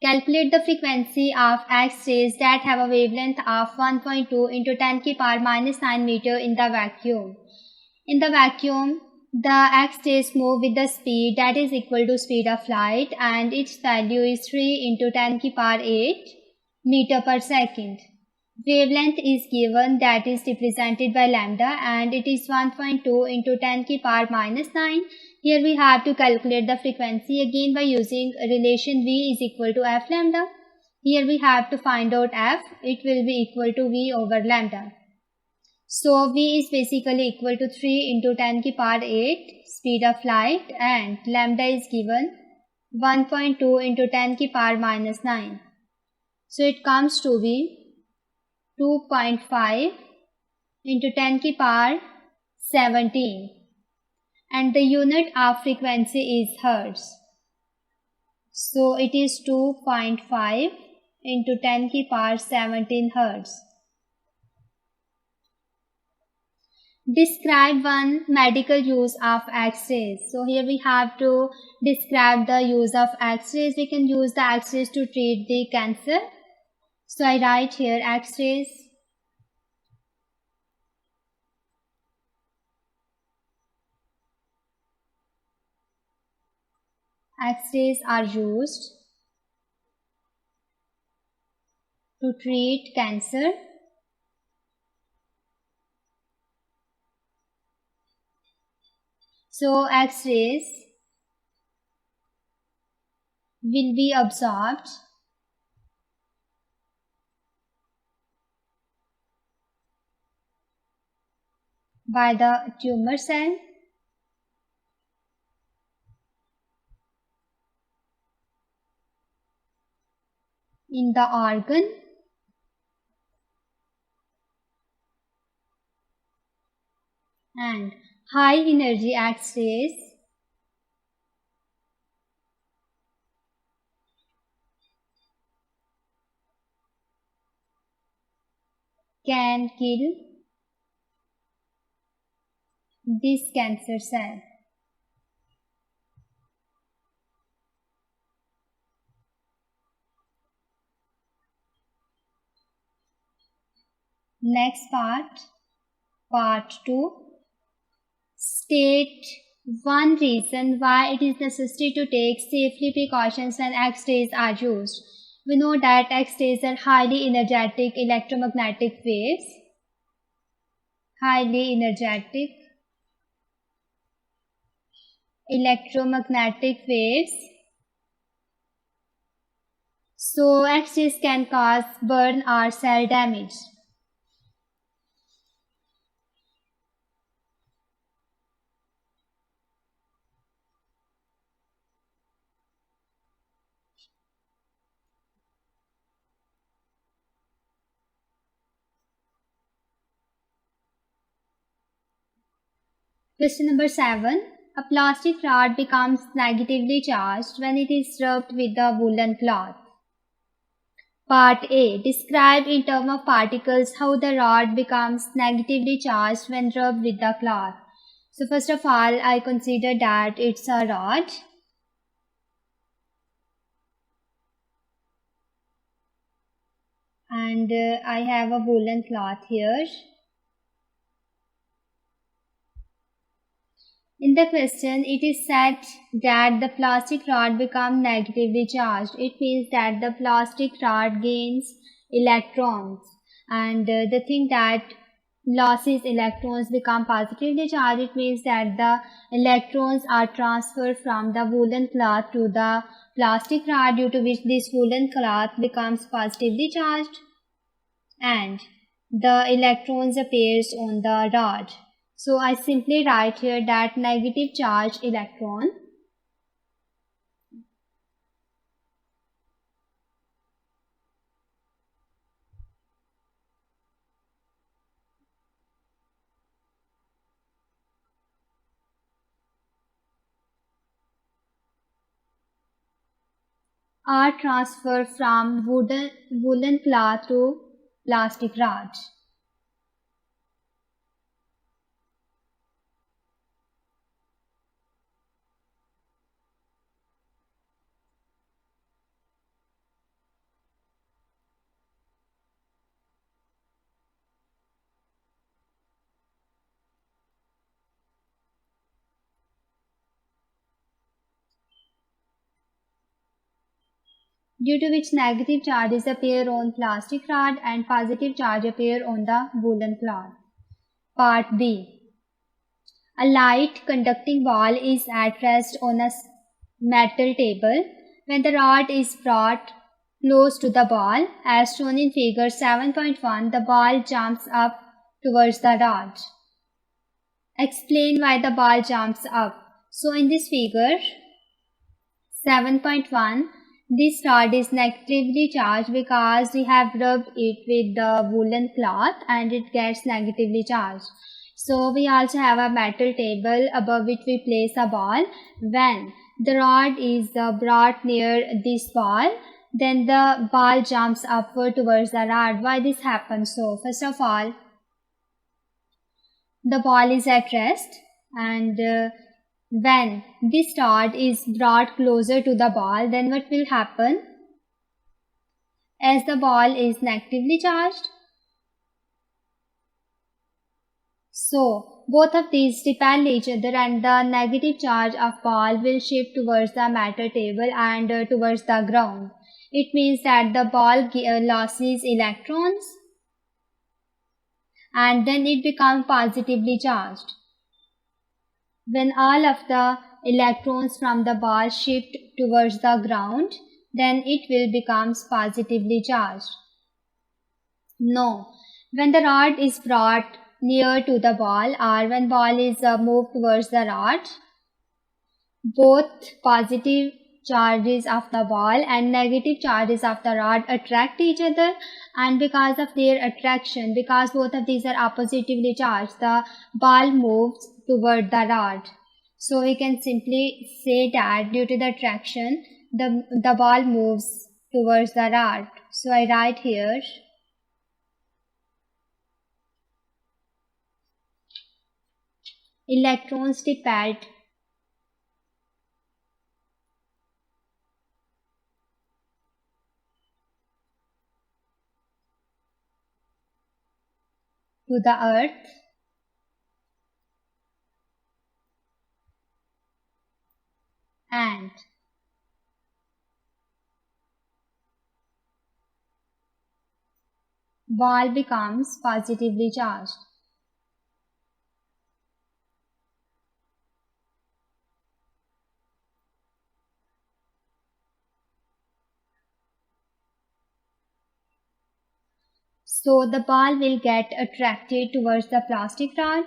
Calculate the frequency of X-rays that have a wavelength of 1.2 into 10 to the power minus 9 meter in the vacuum. In the vacuum, the X-rays move with the speed that is equal to speed of light and its value is 3 into 10 to the power 8 meter per second. Wavelength is given, that is represented by lambda, and it is 1.2 into 10 to the power minus 9. Here we have to calculate the frequency again by using relation V is equal to F lambda. Here we have to find out F. It will be equal to V over lambda. So V is basically equal to 3 into 10 to the power 8 speed of light and lambda is given 1.2 into 10 to the power minus 9. So it comes to be 2.5 into 10 to the power 17. And the unit of frequency is hertz. So it is 2.5 into 10 to the power 17 hertz. Describe one medical use of X-rays. So here we have to describe the use of X-rays. We can use the X-rays to treat the cancer. So I write here X-rays. X-rays are used to treat cancer. So X-rays will be absorbed by the tumor cell in the organ and high energy X-rays can kill this cancer cell. Next part 2. State one reason why it is necessary to take safety precautions when X-rays are used. We know that X-rays are highly energetic electromagnetic waves. Highly energetic electromagnetic waves. So X-rays can cause burn or cell damage. Question number 7. A plastic rod becomes negatively charged when it is rubbed with the woolen cloth. Part A. Describe in terms of particles how the rod becomes negatively charged when rubbed with the cloth. So first of all, I consider that it's a rod. and I have a woolen cloth here. In the question, it is said that the plastic rod becomes negatively charged. It means that the plastic rod gains electrons, and the thing that losses electrons become positively charged. It means that the electrons are transferred from the woolen cloth to the plastic rod, due to which this woolen cloth becomes positively charged, and the electrons appears on the rod. So I simply write here that negative charge electron are transferred from woolen cloth to plastic rod. Due to which negative charges appear on plastic rod and positive charge appear on the woolen cloth. Part B. A light conducting ball is at rest on a metal table. When the rod is brought close to the ball, as shown in figure 7.1, the ball jumps up towards the rod. Explain why the ball jumps up. So in this figure 7.1, this rod is negatively charged because we have rubbed it with the woolen cloth and it gets negatively charged. So we also have a metal table above which we place a ball. When the rod is brought near this ball, then the ball jumps upward towards the rod. Why this happens? So first of all, the ball is at rest, and when this rod is brought closer to the ball, then what will happen? As the ball is negatively charged, so both of these repel each other and the negative charge of ball will shift towards the matter table and towards the ground. It means that the ball loses electrons and then it becomes positively charged. When all of the electrons from the ball shift towards the ground, then it will become positively charged. No, when the rod is brought near to the ball or when ball is moved towards the rod, both positive charges of the ball and negative charges of the rod attract each other, and because of their attraction, because both of these are positively charged, the ball moves toward the rod. So we can simply say that due to the attraction, the ball moves towards the rod. So I write here electrons repelled to the earth and ball becomes positively charged. So the ball will get attracted towards the plastic rod.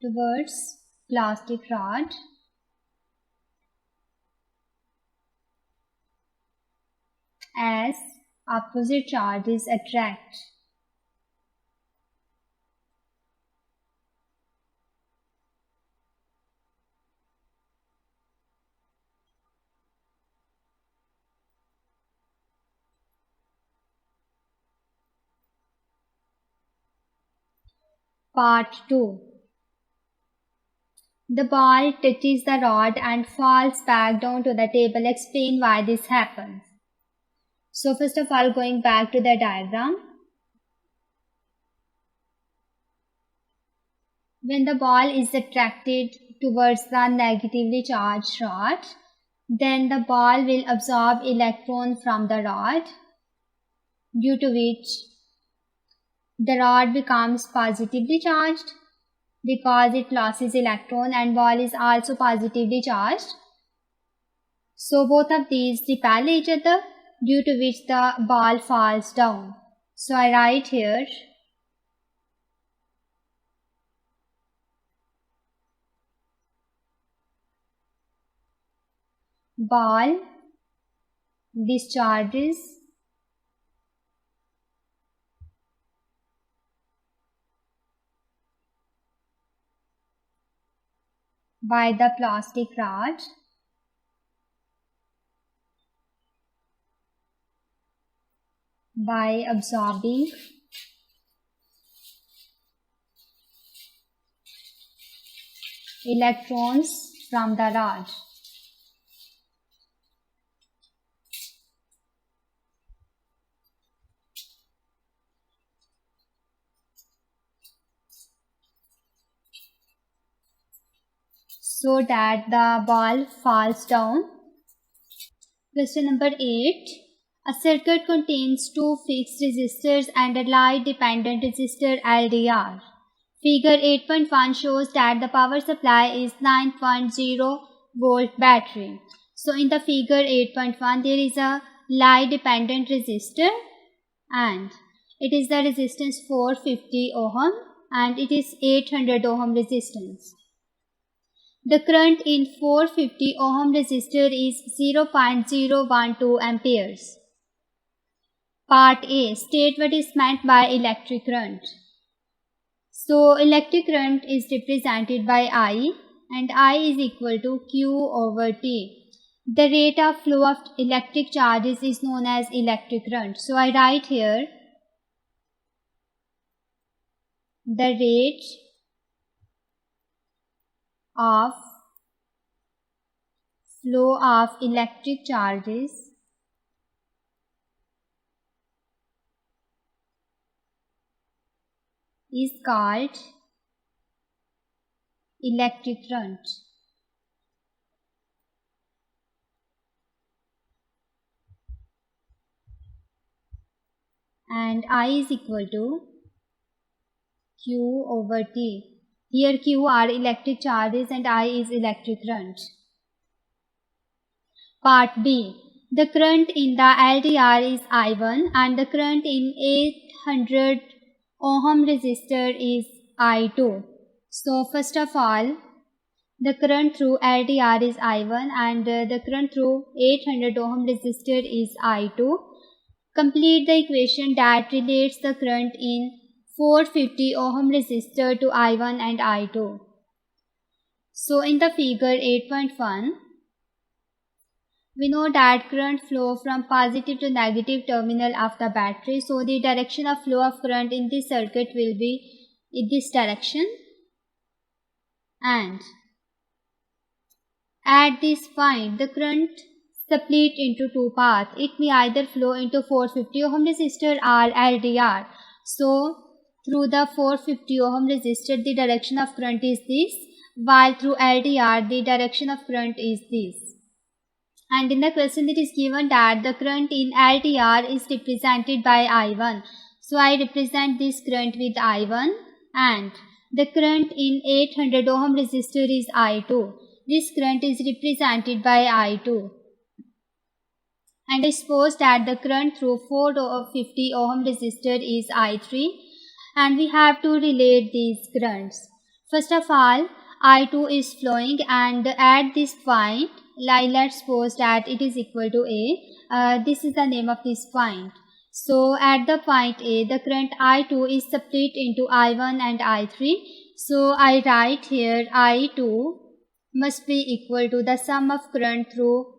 Towards plastic rod as opposite charges attract. Part 2. The ball touches the rod and falls back down to the table. Explain why this happens. So first of all, going back to the diagram. When the ball is attracted towards the negatively charged rod, then the ball will absorb electron from the rod, due to which the rod becomes positively charged because it loses electron, and ball is also positively charged. So both of these repel each other, due to which the ball falls down. So I write here ball discharges by the plastic rod by absorbing electrons from the rod. So that the ball falls down. Question number 8. A circuit contains two fixed resistors and a light dependent resistor LDR. Figure 8.1 shows that the power supply is 9.0 volt battery. So in the figure 8.1 there is a light dependent resistor and it is the resistance 450 ohm and it is 800 ohm resistance. The current in 450 ohm resistor is 0.012 amperes. Part A. State what is meant by electric current. So electric current is represented by I, and I is equal to Q over T. The rate of flow of electric charges is known as electric current. So I write here the rate of flow of electric charges is called electric current. And I is equal to Q over T. Here Q are electric charges and I is electric current. Part B. The current in the LDR is I1 and the current in 800 ohm resistor is I2. So first of all, the current through LDR is I1 and the current through 800 ohm resistor is I2. Complete the equation that relates the current in 450 ohm resistor to I1 and I2. So in the figure 8.1, we know that current flow from positive to negative terminal of the battery. So the direction of flow of current in this circuit will be in this direction. And at this point, the current split into two paths. It may either flow into 450 ohm resistor or LDR. So through the 450 ohm resistor, the direction of current is this, while through LDR, the direction of current is this. And in the question it is given that the current in LDR is represented by I1. So I represent this current with I1 and the current in 800 ohm resistor is I2. This current is represented by I2. And I suppose that the current through 450 ohm resistor is I3 and we have to relate these currents. First of all, I2 is flowing and at this point, let's suppose that it is equal to A. This is the name of this point. So at the point A, the current I2 is split into I1 and I3. So I write here I2 must be equal to the sum of current through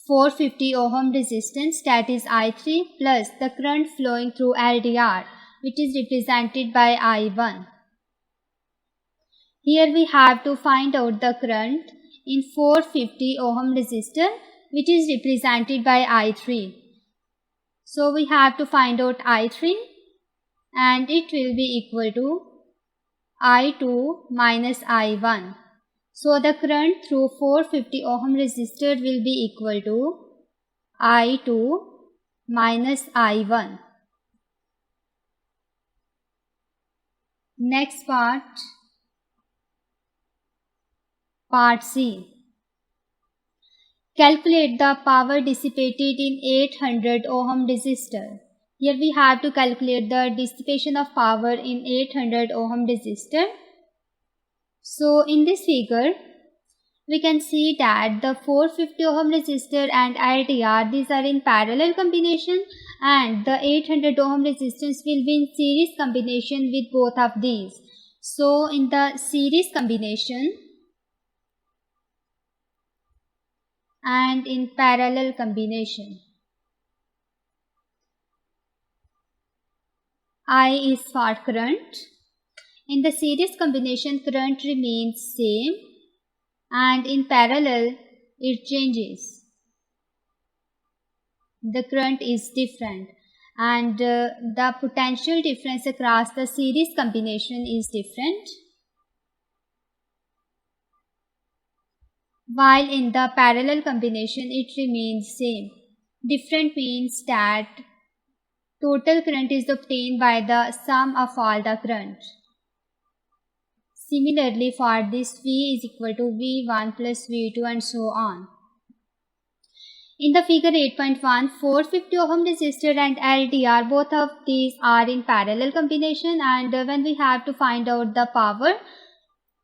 450 ohm resistance, that is I3, plus the current flowing through LDR, which is represented by I1. Here we have to find out the current in 450 ohm resistor, which is represented by I3. So we have to find out I3, and it will be equal to I2 minus I1. So the current through 450 ohm resistor will be equal to I2 minus I1. Next part C. Calculate the power dissipated in 800 ohm resistor. Here we have to calculate the dissipation of power in 800 ohm resistor. So in this figure, we can see that the 450 ohm resistor and LDR, these are in parallel combination, and the 800 ohm resistance will be in series combination with both of these. So in the series combination and in parallel combination, I is for current. In the series combination, current remains same, and in parallel it changes. The current is different, and the potential difference across the series combination is different. While in the parallel combination it remains same. Different means that total current is obtained by the sum of all the current. Similarly, for this V is equal to V1 plus V2 and so on. In the figure 8.1, 450 ohm resistor and LDR, both of these are in parallel combination, and when we have to find out the power,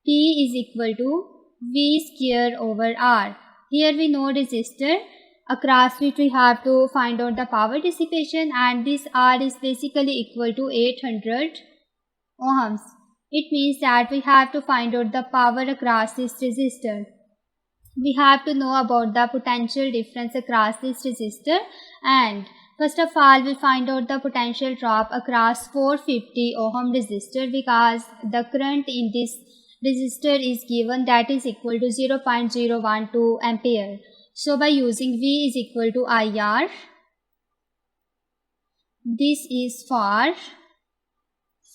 P is equal to V square over R. Here we know resistor across which we have to find out the power dissipation, and this R is basically equal to 800 ohms. It means that we have to find out the power across this resistor. We have to know about the potential difference across this resistor, and first of all we find out the potential drop across 450 ohm resistor, because the current in this resistor is given, that is equal to 0.012 ampere. So by using V is equal to IR, this is for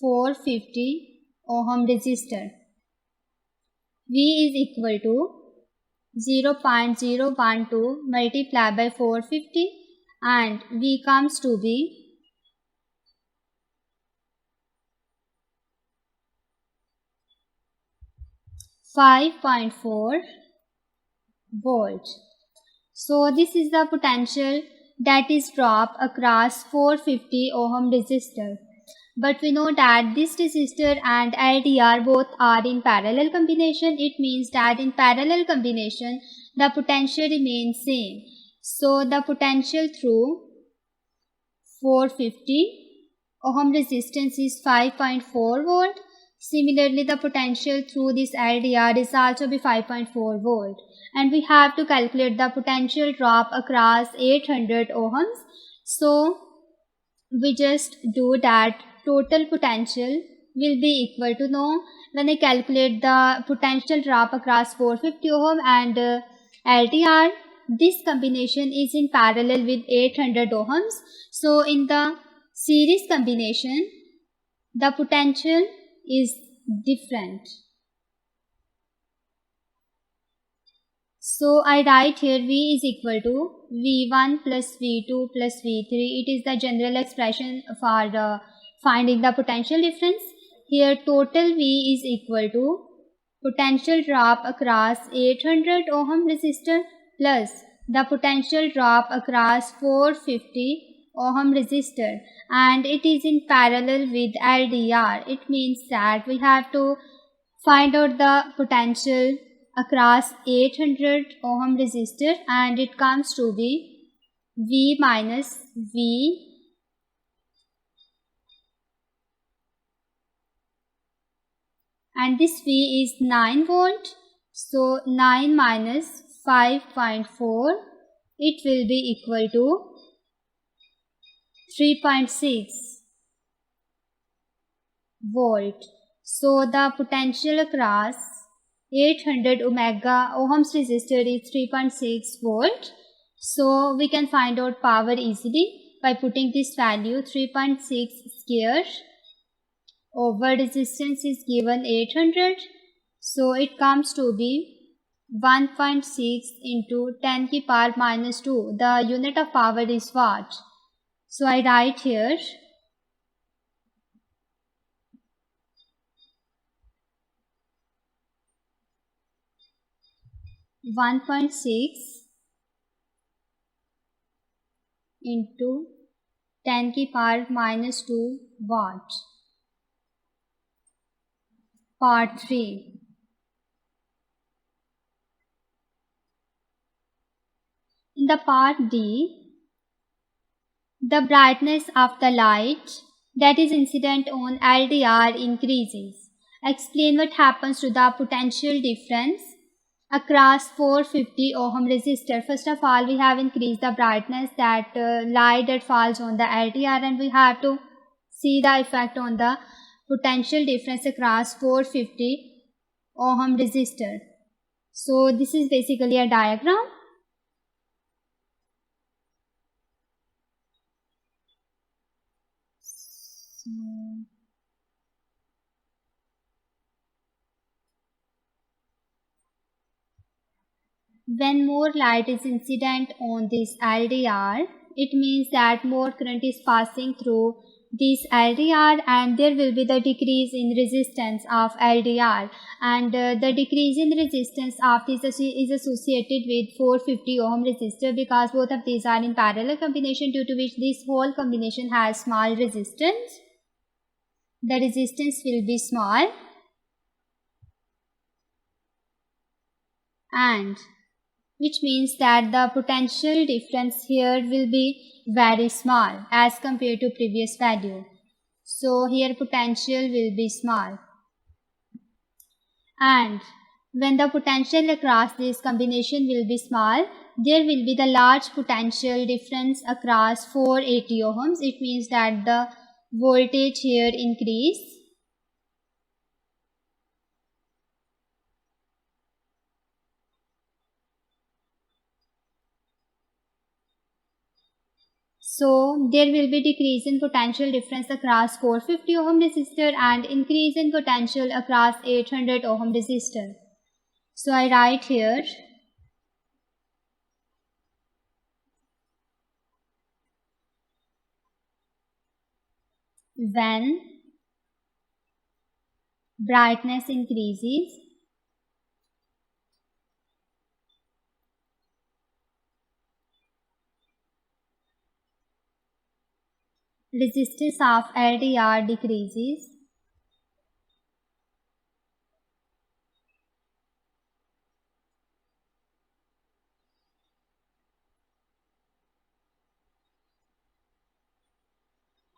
450 ohm resistor. V is equal to 0.012 multiplied by 450, and V comes to be 5.4 volt. So this is the potential that is dropped across 450 ohm resistor. But we know that this resistor and LDR both are in parallel combination. It means that in parallel combination the potential remains same. So the potential through 450 ohm resistance is 5.4 volt. Similarly, the potential through this LDR is also be 5.4 volt. And we have to calculate the potential drop across 800 ohms. So we just do that. Total potential will be equal to, no, when I calculate the potential drop across 450 ohm and LDR, this combination is in parallel with 800 ohms. So in the series combination, the potential is different. So I write here V is equal to V1 plus V2 plus V3. It is the general expression for finding the potential difference. Here total V is equal to potential drop across 800 ohm resistor plus the potential drop across 450 ohm resistor, and it is in parallel with LDR. It means that we have to find out the potential across 800 ohm resistor, and it comes to be V minus V, and this V is 9 volt. So 9 minus 5.4, it will be equal to 3.6. volt. So the potential across 800 omega ohms resistor is 3.6 volt. So we can find out power easily by putting this value 3.6 square over resistance is given 800. So it comes to be 1.6 into 10 की power minus 2. The unit of power is watt. So I write here 1.6 into 10 की power minus 2 watt. Part 3. In the part D, the brightness of the light that is incident on LDR increases. Explain what happens to the potential difference across 450 ohm resistor. First of all, we have increased the brightness that light that falls on the LDR, and we have to see the effect on the potential difference across 450 ohm resistor. So this is basically a diagram. When more light is incident on this LDR, it means that more current is passing through this LDR, and there will be the decrease in resistance of LDR, and the decrease in resistance of this is associated with 450 ohm resistor, because both of these are in parallel combination, due to which this whole combination has small resistance. The resistance will be small, and which means that the potential difference here will be very small as compared to previous value. So here potential will be small, and when the potential across this combination will be small, there will be the large potential difference across 480 ohms. It means that the voltage here increase. So there will be decrease in potential difference across 450 ohm resistor and increase in potential across 800 ohm resistor. So I write here when brightness increases, resistance of LDR decreases,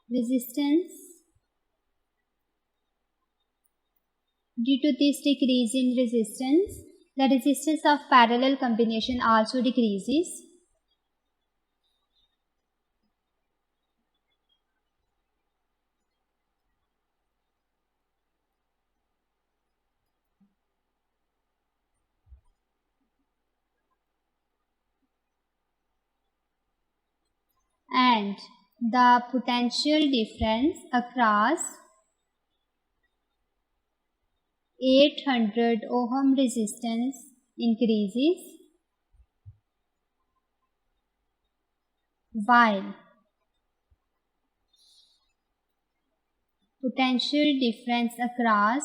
resistance due to this decrease in resistance, the resistance of parallel combination also decreases. And the potential difference across 800 ohm resistance increases, while potential difference across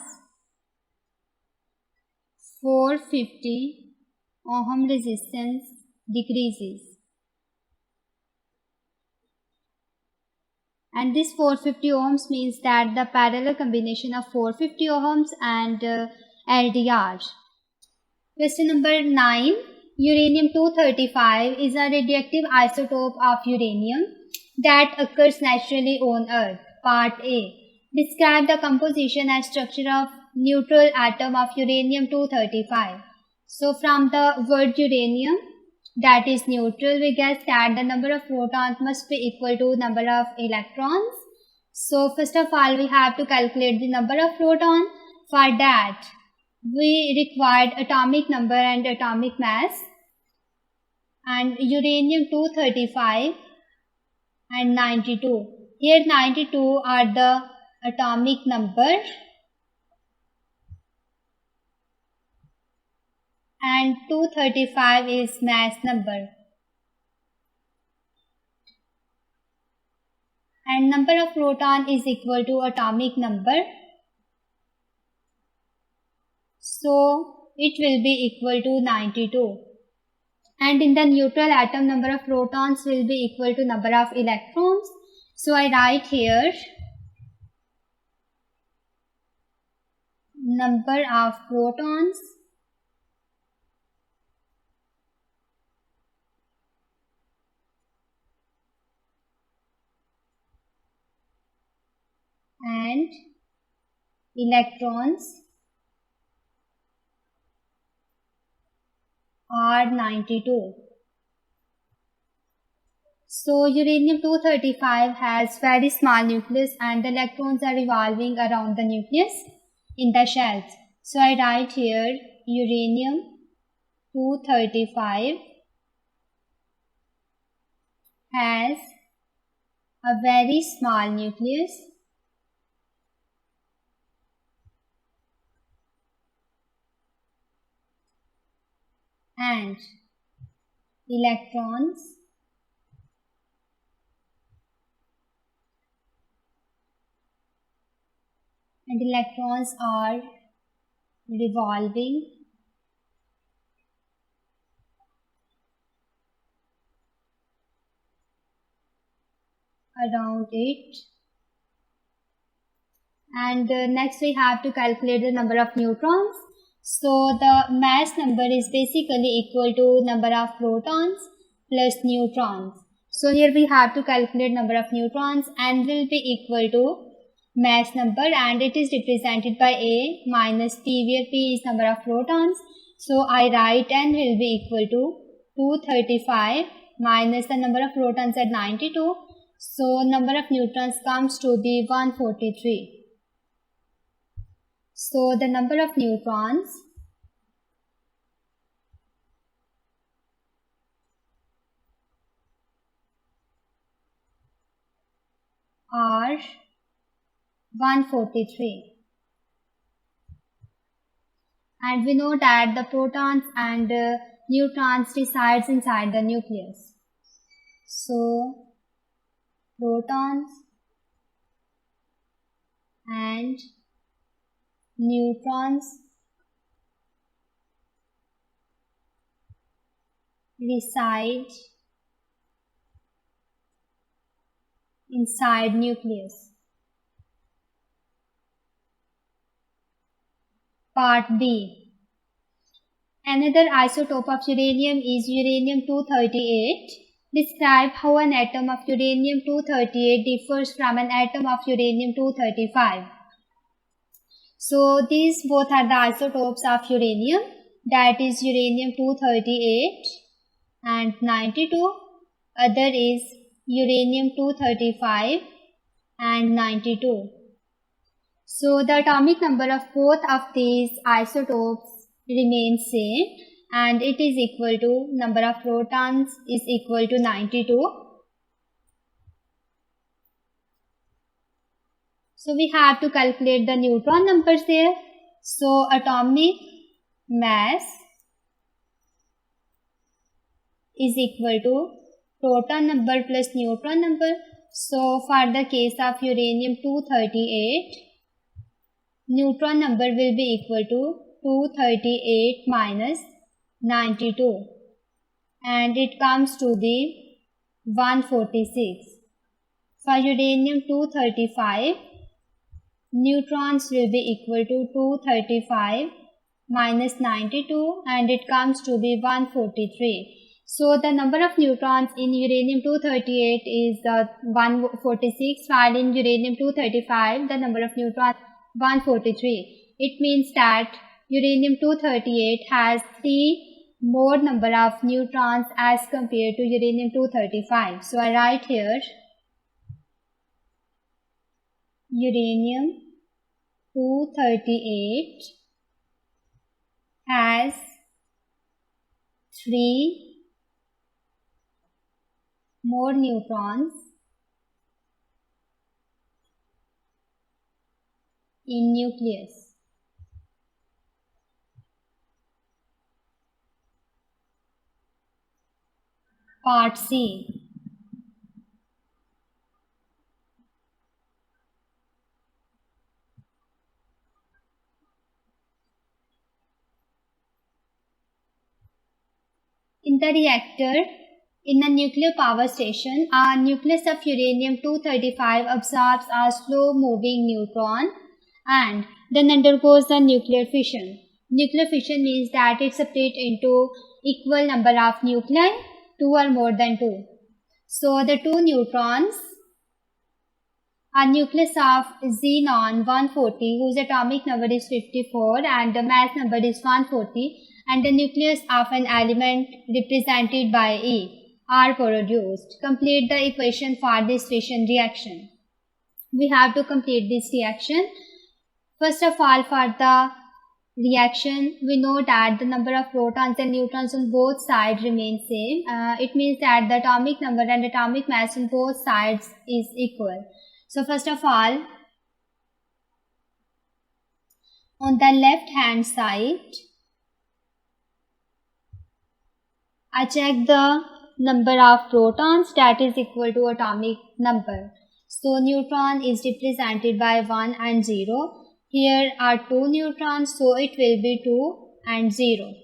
450 ohm resistance decreases. And this 450 ohms means that the parallel combination of 450 ohms and LDR. Question number 9. Uranium-235 is a radioactive isotope of uranium that occurs naturally on Earth. Part A. Describe the composition and structure of neutral atom of uranium-235. So from the word uranium, that is neutral, we guess that the number of protons must be equal to number of electrons. So first of all, we have to calculate the number of protons. For that, we required atomic number and atomic mass, and uranium-235 and 92. Here 92 are the atomic number and 235 is mass number. And number of proton is equal to atomic number. So it will be equal to 92. And in the neutral atom, number of protons will be equal to number of electrons. So I write here number of protons and electrons are 92. So uranium-235 has very small nucleus and the electrons are revolving around the nucleus in the shells. So I write here uranium-235 has a very small nucleus and electrons are revolving around it. And next we have to calculate the number of neutrons. So the mass number is basically equal to number of protons plus neutrons. So here we have to calculate number of neutrons and will be equal to mass number, and it is represented by A minus P, where P is number of protons. So I write N will be equal to 235 minus the number of protons at 92. So number of neutrons comes to be 143. So the number of neutrons are 143. And we know that the protons and neutrons resides inside the nucleus. So protons and neutrons reside inside nucleus. Part B. Another isotope of uranium is uranium-238. Describe how an atom of uranium-238 differs from an atom of uranium-235. So these both are the isotopes of uranium, that is uranium-238 and 92. Other is uranium-235 and 92. So the atomic number of both of these isotopes remains same, and it is equal to number of protons is equal to 92. So we have to calculate the neutron numbers there. So atomic mass is equal to proton number plus neutron number. So for the case of uranium-238, neutron number will be equal to 238 minus 92, and it comes to be 146. For uranium-235, neutrons will be equal to 235 minus 92, and it comes to be 143. So the number of neutrons in uranium-238 is 146, while in uranium-235 the number of neutrons 143. It means that uranium-238 has 3 more number of neutrons as compared to uranium-235. So I write here uranium 238 has 3 more neutrons in nucleus. Part C. In the reactor, in a nuclear power station, a nucleus of uranium-235 absorbs a slow-moving neutron and then undergoes the nuclear fission. Nuclear fission means that it separates into equal number of nuclei, 2 or more than 2. So the two neutrons, a nucleus of xenon-140 whose atomic number is 54 and the mass number is 140, and the nucleus of an element represented by E are produced. Complete the equation for this fission reaction. We have to complete this reaction. First of all, for the reaction, we know that the number of protons and neutrons on both sides remain same. It means that the atomic number and atomic mass on both sides is equal. So first of all, on the left hand side, I check the number of protons, that is equal to atomic number. So neutron is represented by 1 and 0. Here are 2 neutrons, so it will be 2 and 0.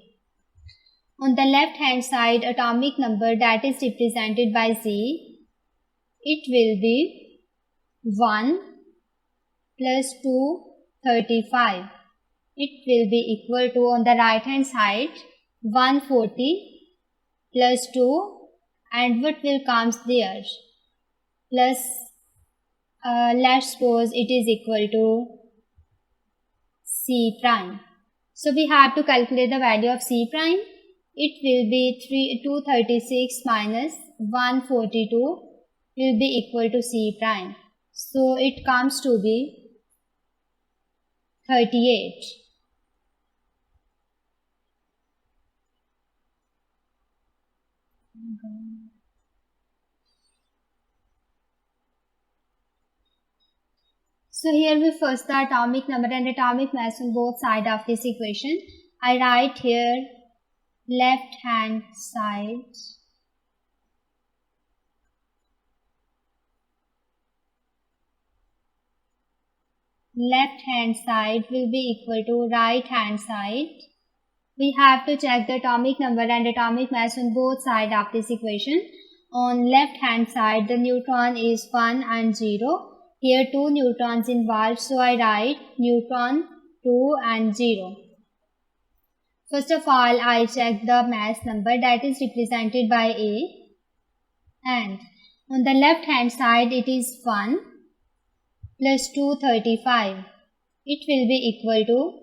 On the left hand side, atomic number, that is represented by Z, it will be 1 plus 235. It will be equal to, on the right hand side, 140 plus 2, and what will comes there? Plus, let's suppose it is equal to C prime. So we have to calculate the value of C prime. It will be 236 minus 142 will be equal to C prime. So it comes to be 38. So here we first the atomic number and atomic mass on both sides of this equation. I write here left hand side will be equal to right hand side. We have to check the atomic number and atomic mass on both sides of this equation. On left hand side, the neutron is 1 and 0. Here 2 neutrons involved, so I write neutron 2 and 0. First of all, I check the mass number, that is represented by A, and on the left hand side it is 1 plus 235. It will be equal to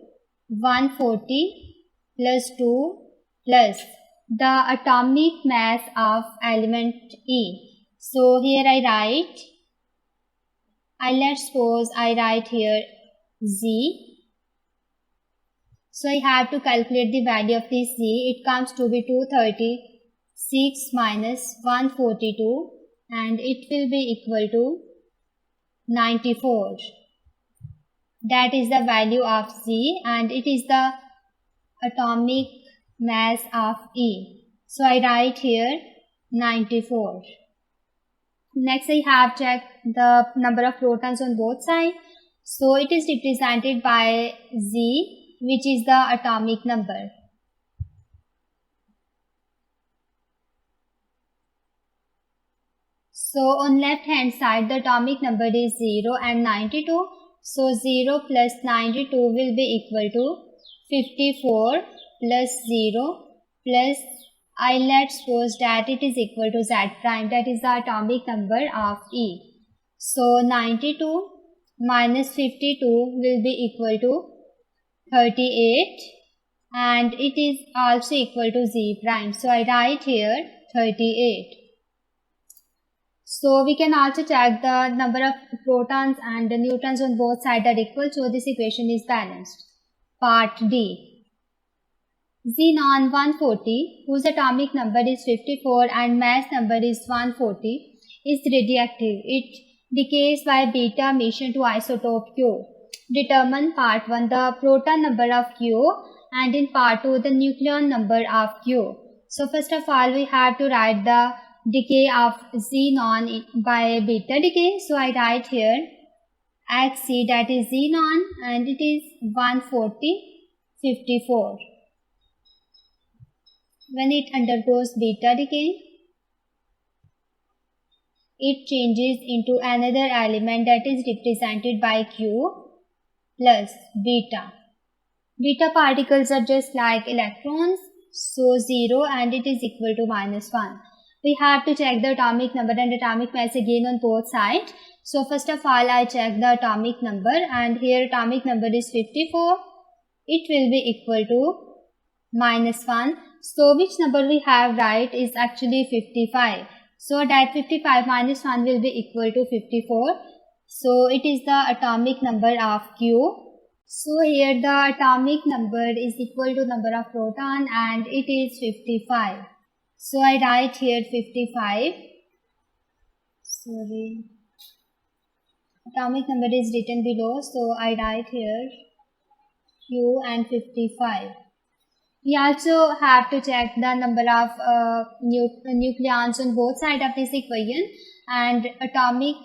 140 plus 2 plus the atomic mass of element E. So here let's suppose I write here Z. So I have to calculate the value of this Z. It comes to be 236 minus 142 and it will be equal to 94. That is the value of Z and it is the atomic mass of E. So I write here 94. Next I have checked the number of protons on both sides. So it is represented by Z, which is the atomic number. So on left hand side the atomic number is 0 and 92. So 0 plus 92 will be equal to 54 plus 0 plus let's suppose that it is equal to Z prime, that is the atomic number of E. So 92 minus 52 will be equal to 38 and it is also equal to Z prime. So I write here 38. So we can also check the number of protons and the neutrons on both sides are equal, so this equation is balanced. Part D. Xenon 140, whose atomic number is 54 and mass number is 140, is radioactive. It decays by beta emission to isotope Q. Determine part 1 the proton number of Q and in part 2 the nucleon number of Q. So first of all we have to write the decay of xenon by beta decay. So I write here Xc, that is xenon, and it is 140, 54. When it undergoes beta decay, it changes into another element that is represented by Q plus beta. Beta particles are just like electrons, so 0 and it is equal to -1. We have to check the atomic number and atomic mass again on both sides. So first of all I check the atomic number, and here atomic number is 54. It will be equal to -1. So which number we have right is actually 55. So that 55 minus 1 will be equal to 54. So it is the atomic number of Q. So here the atomic number is equal to number of proton and it is 55. So I write here 55. Sorry. Atomic number is written below. So I write here Q and 55. We also have to check the number of nucleons on both sides of this equation, and atomic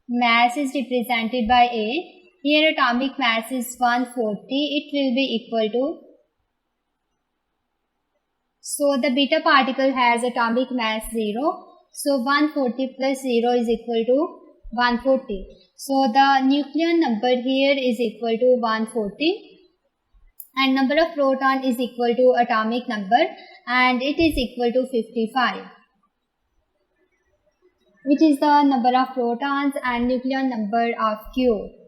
mass is represented by A. Here atomic mass is 140. It will be equal to, so the beta particle has atomic mass 0. So 140 plus 0 is equal to 140. So the nucleon number here is equal to 140. And number of proton is equal to atomic number, and it is equal to 55, which is the number of protons and nucleon number of Q.